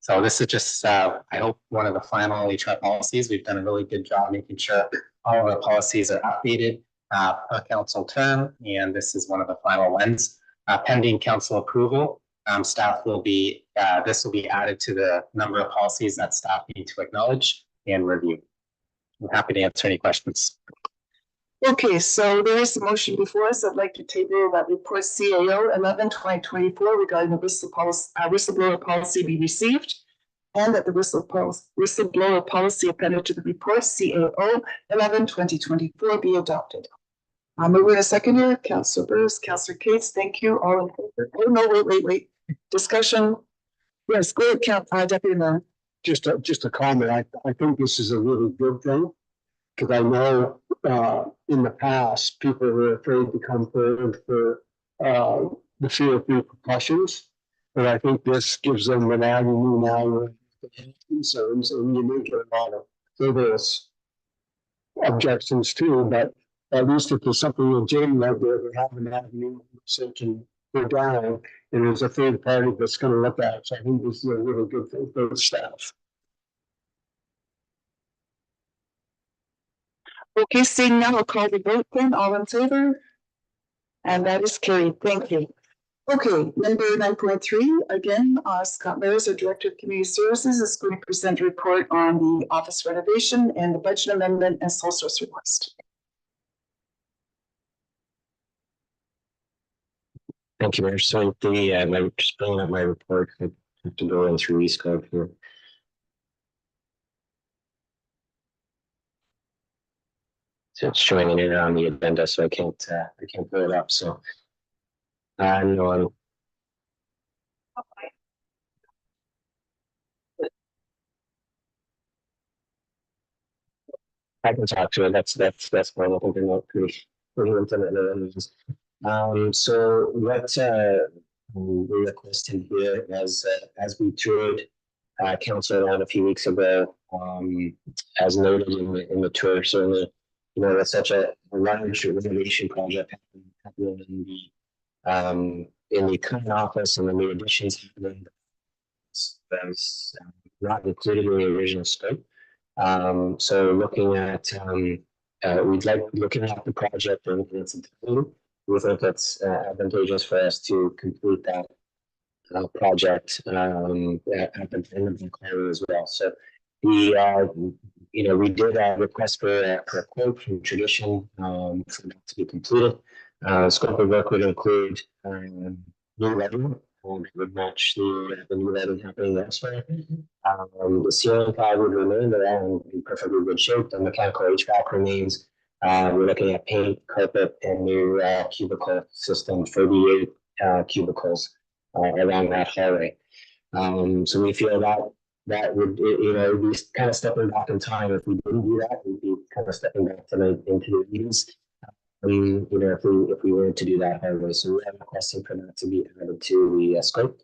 So this is just, I hope, one of the final HR policies. We've done a really good job making sure all of our policies are updated per council term, and this is one of the final ones. Pending council approval, staff will be, this will be added to the number of policies that staff need to acknowledge and review. I'm happy to answer any questions. Okay, so there is a motion before us. I'd like to table that report CAO 11/2024 regarding the whistleblower policy be received, and that the whistleblower policy appended to the report CAO 11/2024 be adopted. Moving a second here, Councillor Bruce, Councillor Cates, thank you. All in favor? Oh, no, wait. Discussion. Yes, go ahead, Deputy Mayor. Just a comment. I think this is a really good thing, because I know in the past people were afraid to come forward for the fear of repercussions, but I think this gives them an avenue now with concerns, and you may get a lot of frivolous objections too. But at least if there's something legitimate out there, they have an avenue so it can go down, and there's a third party that's going to look at it. So I think this is a really good thing for the staff. Okay, seeing now, I'll call the vote then. All in favor? And that is carried. Thank you. Okay, number 9.3, again, Scott Mears, our Director of Community Services, is going to present a report on the office renovation and the budget amendment and sole source request. Thank you, Mayor. So just bringing up my report, I have to go in through East Code here. So it's showing it on the agenda, so I can't pull it up. So no, I can talk to it. That's fine. I think they're not pretty intimate. So what we're requesting here, as we toured council around a few weeks ago, as noted in the tour, certainly, you know, that's such a large renovation project happening in the current office, and the new additions happening that's not included in the original scope. So looking at looking at the project and its entirety, we think that's advantageous for us to complete that project at the end of the quarter as well. So we did request for a quote from Tradition for that to be completed. Scope of work would include new lighting, would match the new lighting happening elsewhere. The ceiling tile would remain there and in perfectly good shape. The mechanical HVAC remains. We're looking at paint, carpet, and new cubicle system, 38 cubicles around that hallway. So we feel that would, be kind of stepping back in time. If we didn't do that, we'd be kind of stepping back into the meetings. If we were to do that hallway. So we have requesting for that to be added to the scope.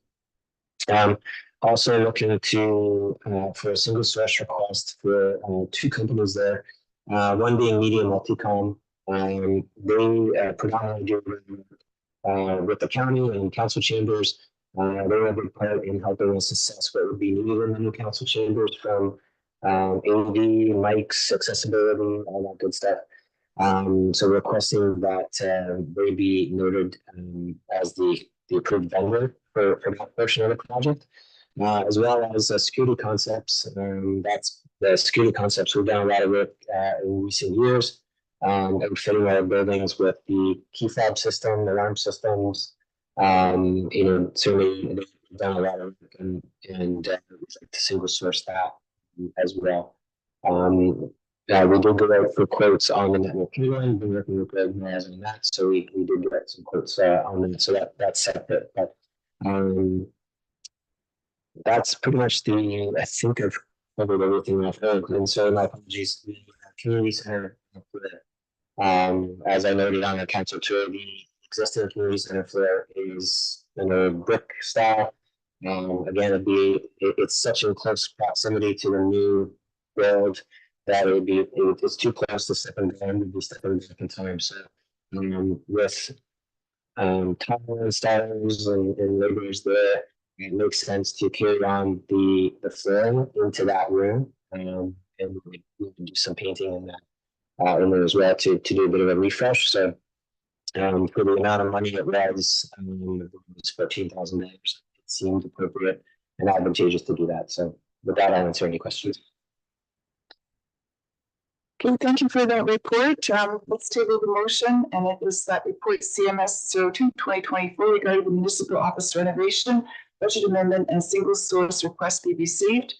Also looking to for a single source request for two companies there. One being Media Multicom, They predominantly deal with the county and council chambers. They were a big part in helping us assess what would be needed in the new council chambers from AV, mics, accessibility, all that good stuff. So requesting that they be noted as the approved vendor for that portion of the project, as well as security concepts. That's the security concepts. We've done a lot of work in recent years, fitting our buildings with the key fob system, alarm systems. Certainly they've done a lot of work and we'd like to single source that as well. We did go out for quotes on the network one, been working with Greg Maz on that, so we did get some quotes on that, so that's separate. But that's pretty much I think I've covered everything I've heard. And so my apologies to the community center for that. As I noted on the council tour, the existing community center floor is in a brick style. Again, it's such in close proximity to the new build that it's too close to stepping down to be stepping back in time. So with tile installers and laborers there, it makes sense to carry on the flooring into that room, and we can do some painting in that in there as well to do a bit of a refresh. So for the amount of money it was $14,000. It seemed appropriate and advantageous to do that. So with that, I'll answer any questions. Okay, thank you for that report. Let's table the motion, and it is that report CMS 02/2024 regarding the municipal office renovation, budget amendment, and single source request be received,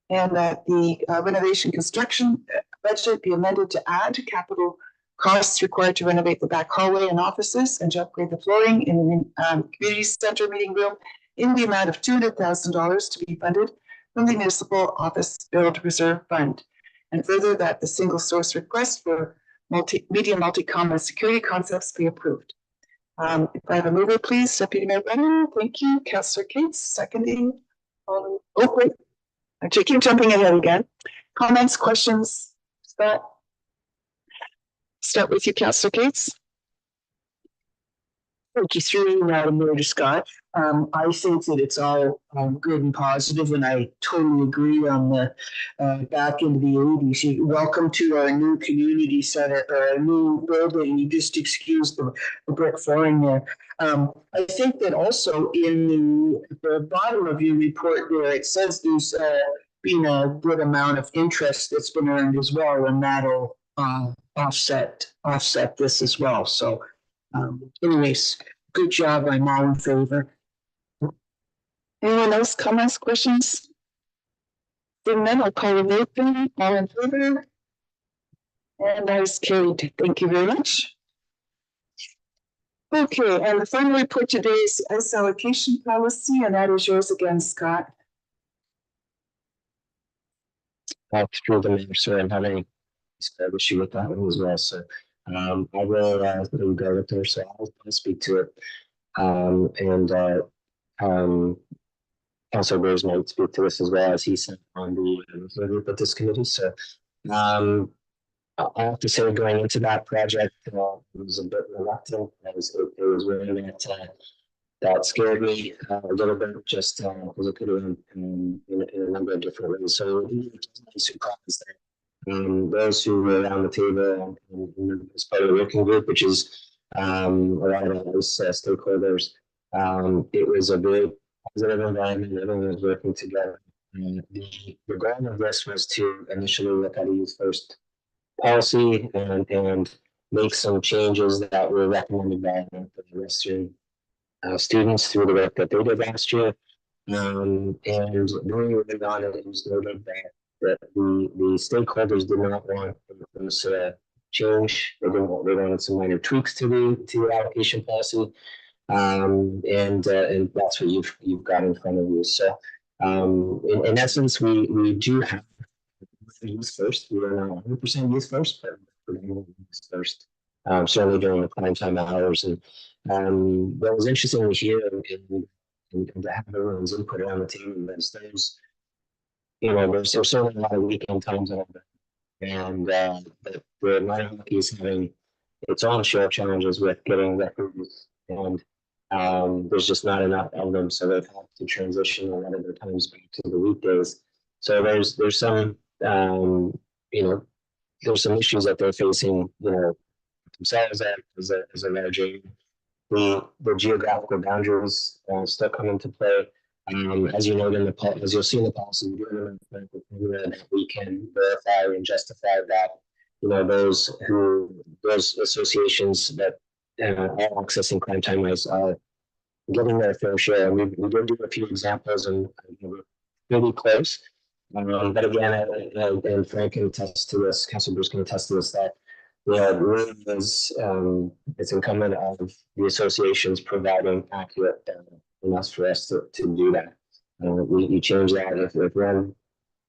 and that the renovation construction budget be amended to add capital costs required to renovate the back hallway and offices and to upgrade the flooring in the community center meeting room in the amount of $200,000 to be funded from the municipal office build reserve fund. And further, that the single source request for multi-com and security concepts be approved. If I have a mover, please, Deputy Mayor Brennan. Thank you. Councillor Cates, seconding. Oh, wait. I keep jumping ahead again. Comments, questions, Scott? Start with you, Councillor Cates. Thank you through, Madam Mayor Scott. I think that it's all good and positive, and I totally agree on the back into the 80s. Welcome to our new community center, or our new building. You just excuse the brick flooring there. I think that also in the bottom of your report there, it says there's been a good amount of interest that's been earned as well, and that'll offset this as well. So anyways, good job. I'm all in favor. Anyone else, comments, questions? Seeing none, I'll call a vote then. All in favor? And that is carried. Thank you very much. Okay, and the final report today is S allocation policy, and that is yours again, Scott. Through the mayor, sorry, I'm having an issue with that one as well. So I will go with her, so I'll speak to it. Councilor Rose might speak to this as well, as he said on the group of this committee. So I have to say, going into that project, it was a bit reluctant. It was really that scared me a little bit, just because it could have been in a number of different ways. So surprised that those who were around the table and as part of the working group, which is a lot of those stakeholders, it was a very positive environment. Everyone was working together. The goal of this was to initially look at a youth first policy and make some changes that were recommended by the Western students through the work that they did last year. And during the on it was noted that the stakeholders did not want this change. They wanted some minor tweaks to the allocation policy. And that's what you've got in front of you. So in essence, we do have youth first. We are not 100% youth first, but we're youth first. Certainly during the prime time hours. And what was interesting to hear and to have everyone's input around the table is there's certainly a lot of weekend times over there. And the minor hockey is having its own share of challenges with getting records, and there's just not enough of them, so they've had to transition a lot of their times back to the weekdays. So there's some you know, there's some issues that they're facing, you know, themselves as a large area. The geographical boundaries still come into play. As you know, as you'll see in the policy, that we can verify and justify that, you know, those associations that are accessing crime time rights are getting their fair share. We did do a few examples, and we're really close. But again, and Frank can attest to this, Councilor Bruce can attest to this, that it really is it's incumbent of the associations providing accurate data enough for us to do that. We change that if one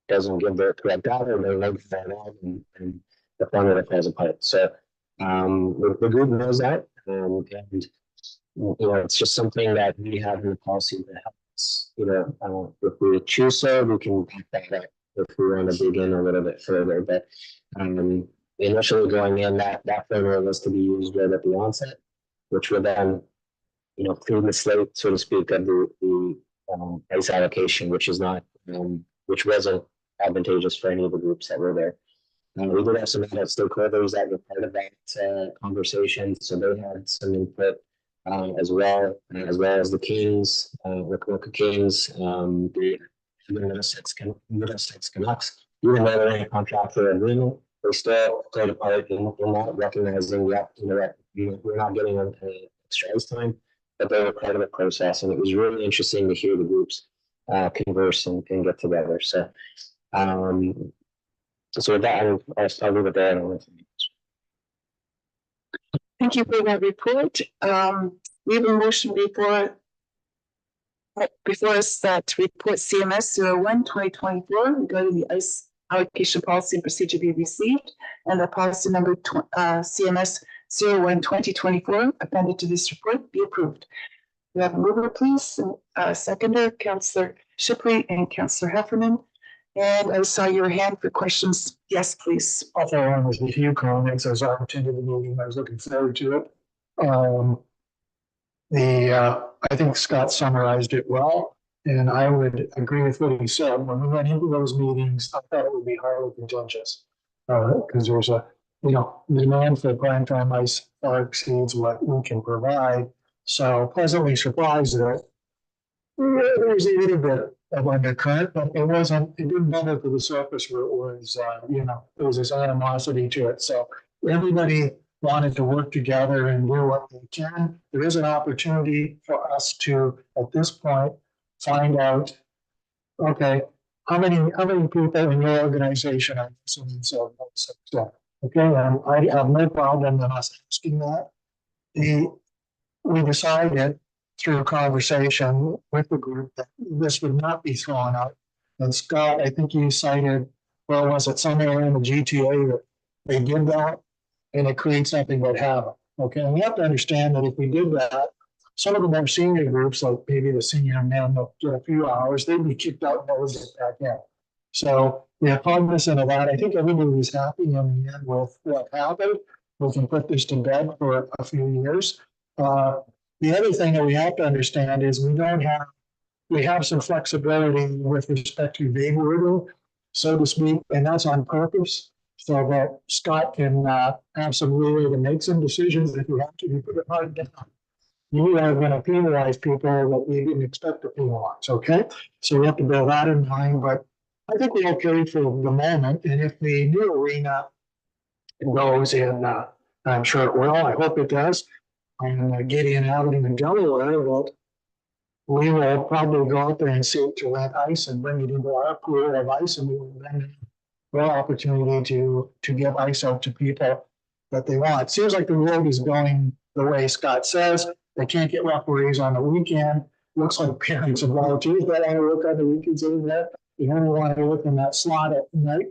doesn't give the correct data, they may get that out, and the formula falls apart. So the group knows that, and you know, it's just something that we have in the policy that helps. You know, if we choose so, we can back that up if we want to dig in a little bit further. But initially going in, that formula was to be used right at the onset, which would then, you know, clear the slate, so to speak, of the ice allocation, which is not, which wasn't advantageous for any of the groups that were there. We did have some other stakeholders that were part of that conversation, so they had some input as well as the Kings, Wicklow Kings, the Middlesex Canucks, even though they're in a contract for agreement, they still played a part in not recognizing that, you know, that we're not getting extra ice time, but they were part of the process, and it was really interesting to hear the groups converse and get together. So, so with that, I'll leave it there. Thank you for that report. We have a motion before us that report CMS 01/2024 regarding the ice allocation policy and procedure be received, and the policy number CMS 01/2024 appended to this report be approved. We have a mover, please, and seconder, Councillor Shipley and Councillor Heffernan. And I saw your hand for questions. Yes, please. I'll throw on with a few comments as I attended the meeting. I was looking forward to it. I think Scott summarized it well, and I would agree with what he said. When we went into those meetings, I thought it would be highly contentious because there's a, you know, the demand for prime time ice far exceeds what we can provide. So pleasantly surprised that there was a little bit of undercurrent, but it didn't bend to the surface where it was, you know, there was this animosity to it. So everybody wanted to work together and do what they can. There is an opportunity for us to, at this point, find out, okay, how many people in your organization are listening? So, okay, I have no problem in us asking that. We decided through conversation with the group that this would not be thrown out. And Scott, I think you cited, well, was it somewhere in the GTA that they did that, and it creates something that happened. Okay, and we have to understand that if we did that, some of the more senior groups, like maybe the senior men, will get a few hours, they'd be kicked out and never get back in. So we are cognizant of that. I think everybody was happy in the end with what happened. We can put this to bed for a few years. The other thing that we have to understand is we have some flexibility with respect to vague wording, so to speak, and that's on purpose, so that Scott can have some leeway to make some decisions if you have to put it hard down. You are going to penalize people that we didn't expect to penalize, okay? So we have to bear that in mind, but I think we're okay for the moment, and if the new arena goes in, I'm sure it will, I hope it does, on Gideon Avenue in Delaware, we will probably go out there and seek to rent ice and bring it into our pool of ice, and we will then have opportunity to give ice out to people that they want. It seems like the road is going the way Scott says. They can't get referees on the weekend. Looks like parents and volunteers that want to work on the weekends anymore. You only want to work in that slot at night.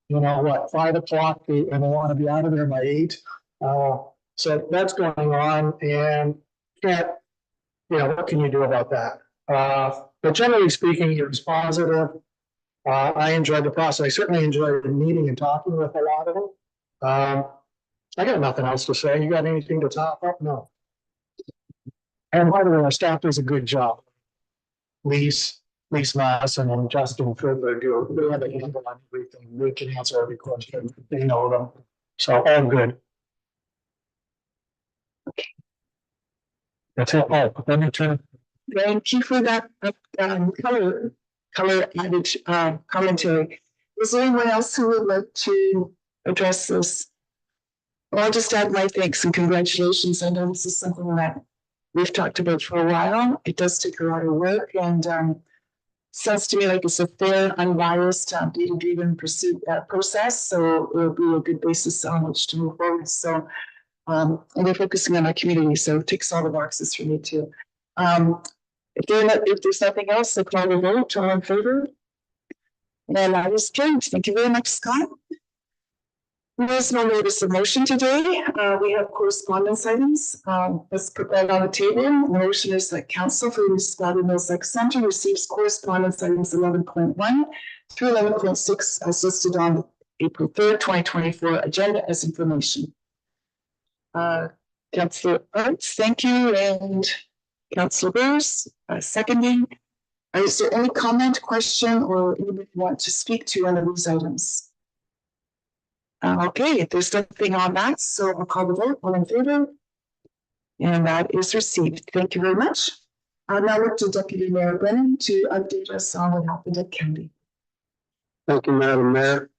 You know what, 5 o'clock, and they want to be out of there by 8. So that's going on, and what can you do about that? But generally speaking, it was positive. I enjoyed the process. I certainly enjoyed the meeting and talking with a lot of them. I got nothing else to say. You got anything to top up? No. And by the way, our staff does a good job. Lise Madison and Justin Fiddler do, they have a handle on everything. They can answer every question. They know them. So all good. That's it. Oh, let me turn. Thank you for that, color added, commentary. Is there anyone else who would like to address this? Well, I'll just add my thanks and congratulations. I know this is something that we've talked about for a while. It does take a lot of work and, sounds to me like it's a fair, unbiased, data-driven pursuit, process. So it'll be a good basis on which to move forward. So, and we're focusing on our community, so it ticks all the boxes for me too. If there's nothing else, I'll call the vote. All in favor? And I was carried. Thank you very much, Scott. There's no notice of motion today. We have correspondence items. Let's put that on the table. The motion is that Council for the Municipality of Middlesex Centre receives correspondence items 11.1 through 11.6 as listed on April 3rd, 2024 agenda as information. Councillor Arts, thank you, and Councillor Bruce, seconding. Is there any comment, question, or anybody want to speak to one of these items? Okay, if there's nothing on that, so I'll call the vote. All in favor? And that is received. Thank you very much. I'll now look to Deputy Mayor Brennan to update us on what happened at County. Thank you, Madam Mayor.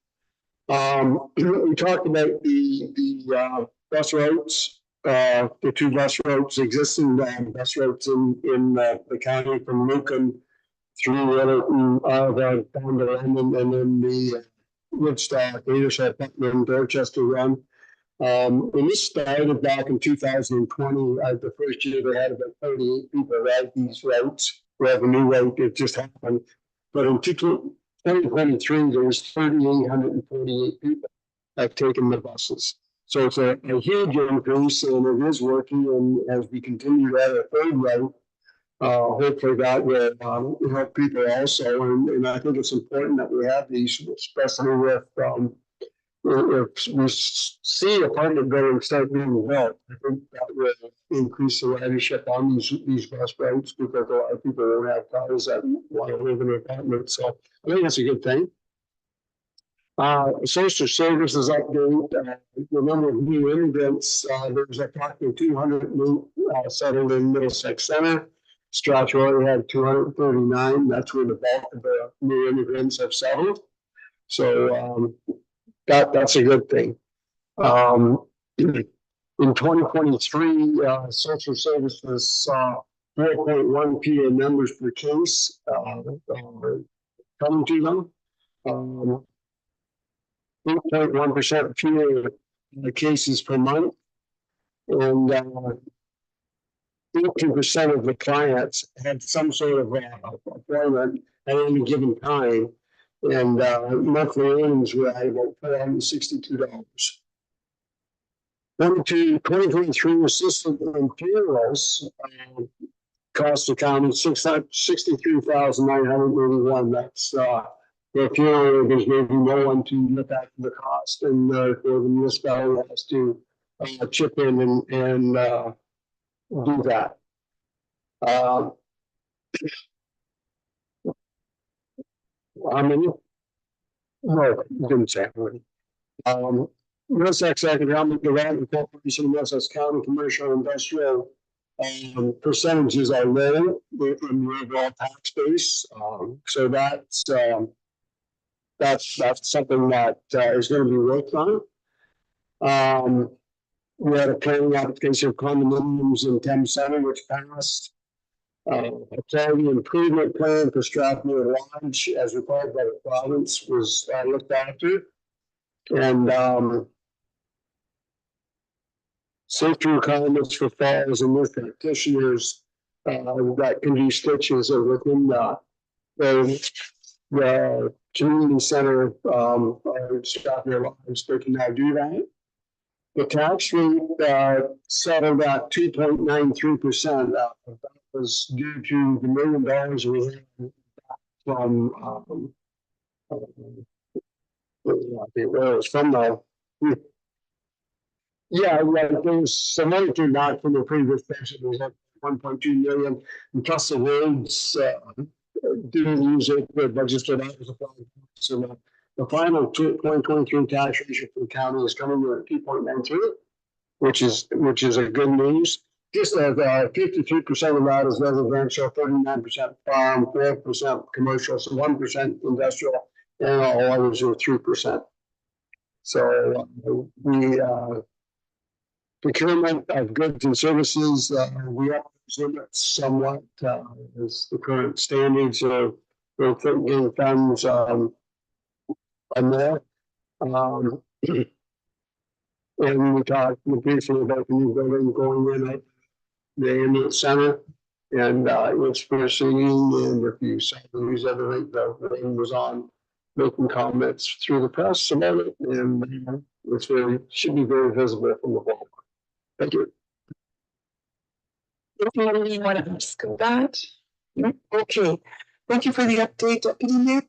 We talked about the bus routes, the two bus routes, existing bus routes in the county from Lucan through down to London, and then the Woodstock, Leadership, and Dorchester run. When this started back in 2020, the first year they had about 38 people ride these routes. We have a new route, it just happened. But in 2023, there was 3,848 people have taken the buses. So it's a huge increase, and it is working. And as we continue to add a third route, hopefully that will help people also. And I think it's important that we have these, especially with if we see apartment buildings start being built. I think that will increase the ridership on these bus routes, because a lot of people don't have cars that want to live in an apartment. So I think that's a good thing. Social services update, the number of new immigrants, there's approximately 200 new settled in Middlesex Center. Strathroy had 239. That's where the bulk of the new immigrants have settled. So that's a good thing. In 2023, social services saw 4.1 PA members per case coming to them. 8.1% fewer cases per month, and 18% of the clients had some sort of appointment at any given time, and monthly earnings were at about $462. 2023 assistant and funerals cost the county $63,981. That's for a funeral, there's maybe no one to look after the cost, and the municipality has to chip in and do that. How many? No, didn't say how many. Middlesex Economic Development Corporation, Middlesex County Commercial Industrial percentages are low in the overall tax base. So that's something that is going to be worked on. We had a planning application of condominiums in Thames Center, which passed. A quality improvement plan for Strathmore Lodge, as required by the province, was looked after. And safety requirements for falls and nurse practitioners that can do stitches are within the community center Strathmore Lodge. They can now do that. The tax rate settled at 2.93%. That was due to the $1 million we had from it was from the Yeah, well, there was some money came back from the previous budget, it was like 1.2 million, and plus the roads, didn't use it, the budget for that was a problem. So the final 2023 tax ratio for the county is coming in at 2.93, which is a good news. Just that 53% of that is residential, 39% farm, 4% commercial, so 1% industrial, and all others are 3%. So we procurement of goods and services, we up limits somewhat as the current standards of getting funds are there. And we talked briefly about the new building going in at the Indian Center, and it's proceeding. And if you saw the news of it, the rain was on, making comments through the press about it, and it's very should be very visible from the wall. Thank you. Anything you want to ask of that? No? Okay, thank you for the update, Deputy Mayor.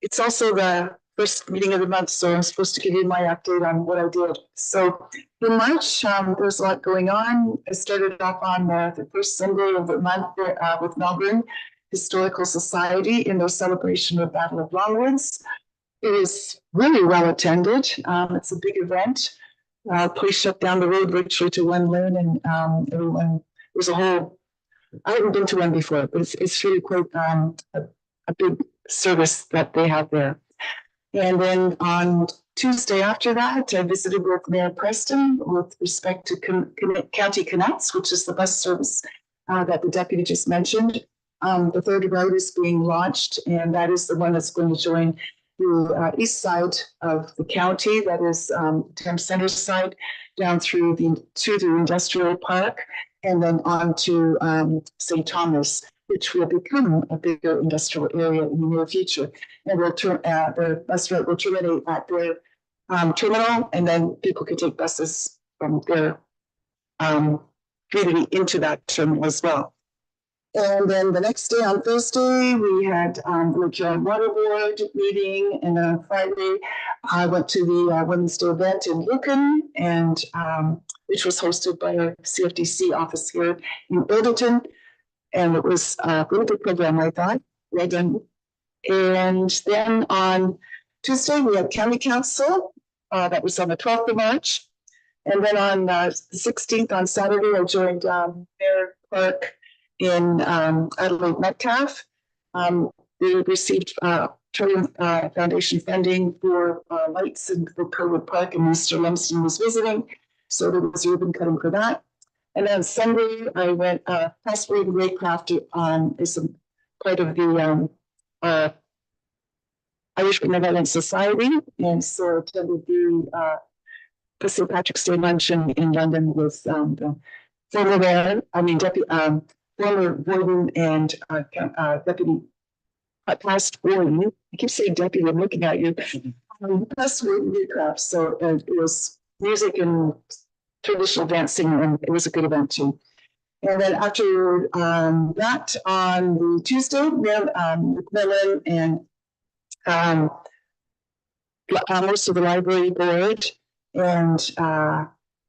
It's also the first meeting of the month, so I'm supposed to give you my update on what I did. So in March, there's a lot going on. I started off on the first Sunday of the month with Melbourne Historical Society in their celebration of Battle of Longwoods. It is really well attended. It's a big event. Police shut down the road virtually to one lane, and everyone, there's a whole, I haven't been to one before, but it's really quite a big service that they have there. And then on Tuesday after that, I visited with Mayor Preston with respect to County Connects, which is the bus service that the deputy just mentioned. The third route is being launched, and that is the one that's going to join the east side of the county, that is Town Center side, down through to the industrial park, and then on to St. Thomas, which will become a bigger industrial area in the near future. And the bus route will terminate at their terminal, and then people can take buses from their community into that terminal as well. And then the next day on Thursday, we had the Regional Water Board meeting, and on Friday, I went to the Women's Day event in Lucan, and which was hosted by our CFDC office here in Alderton. And it was a really good program, I thought. Well done. And then on Tuesday, we had County Council. That was on the 12th of March. And then on the 16th, on Saturday, I joined Mayor Clark in Adelaide Metcalf. They received Trillium Foundation funding for lights in the Kerwood Park, and Mr. Lumsden was visiting. So there was ribbon cutting for that. And then Sunday, I went past Parade and Raycraft is a part of the Irish Benevolent Society, and so attended the St. Patrick's Day luncheon in London with the former mayor, former warden and deputy, past warden. I keep saying deputy, I'm looking at you. Past warden Raycraft. So it was music and traditional dancing, and it was a good event too. And then after that, on the Tuesday, Macmillan and most of the library board, and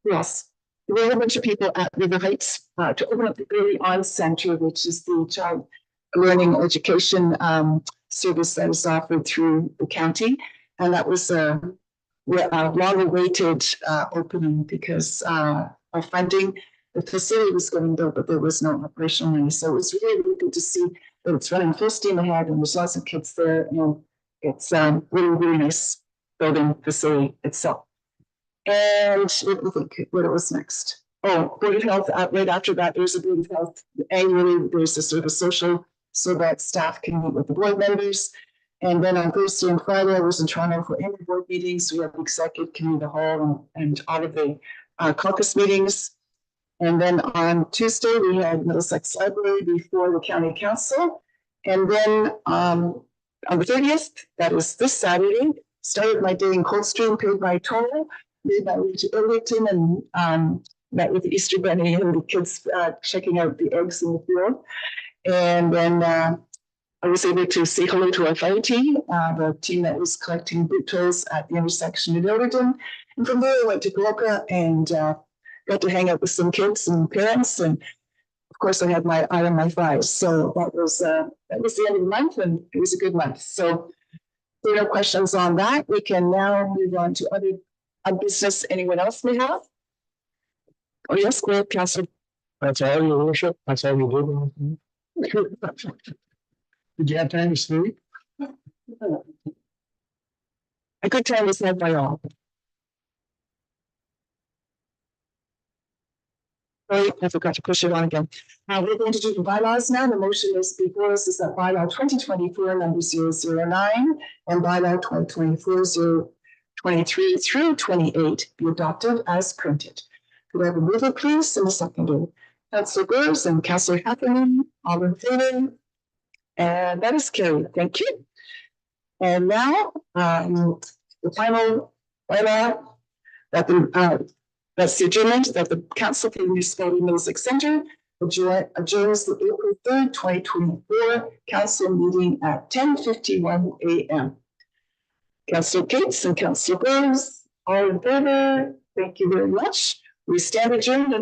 yes, there were a bunch of people at River Heights to open up the Early On Center, which is the child learning education service that is offered through the county. And that was a long-awaited opening because our funding, the facility was getting built, but there was no operational money. So it was really, really good to see that it's running full steam ahead, and there's lots of kids there. And it's really, really nice building facility itself. And let me think what it was next. Oh, Board of Health, right after that, there's a Board of Health. Annually, there's a sort of a social so that staff can meet with the board members. And then on Thursday and Friday, I was in Toronto for any board meetings. We have the executive committee hall and all of the caucus meetings. And then on Tuesday, we had Middlesex Library before the County Council. And then on the 30th, that is this Saturday, started my day in Coldstream, paid my toll, made my way to Ilderton, and met with the Easter Bunny and the kids checking out the eggs in the field. And then I was able to say hello to our fire team, the team that was collecting boot tolls at the intersection in Ilderton. And from there, I went to Gloucester and got to hang out with some kids and parents. And of course, I had my eye on my thighs. So that was the end of the month, and it was a good month. So if there are no questions on that, we can now move on to other business anyone else may have. Oh, yes, go ahead, Councillor. That's all, your worship? That's all you did? Did you have time to sleep? A good time is had by all. Sorry, I forgot to push it on again. We're going to do the bylaws now. The motion is before us is that bylaw 2024 number 009 and bylaw 2024-023 through 28 be adopted as printed. Could I have a mover, please, and a seconder? Councillor Burrs and Councillor Heffernan, all in favor? And that is carried. Thank you. And now, the final bylaw that that's the adjournment that the Council for the Municipality Middlesex Centre adjourns the April 3rd, 2024 Council meeting at 10:51 a.m. Councillor Cates and Councillor Burns, all in favor? Thank you very much. We stand adjourned.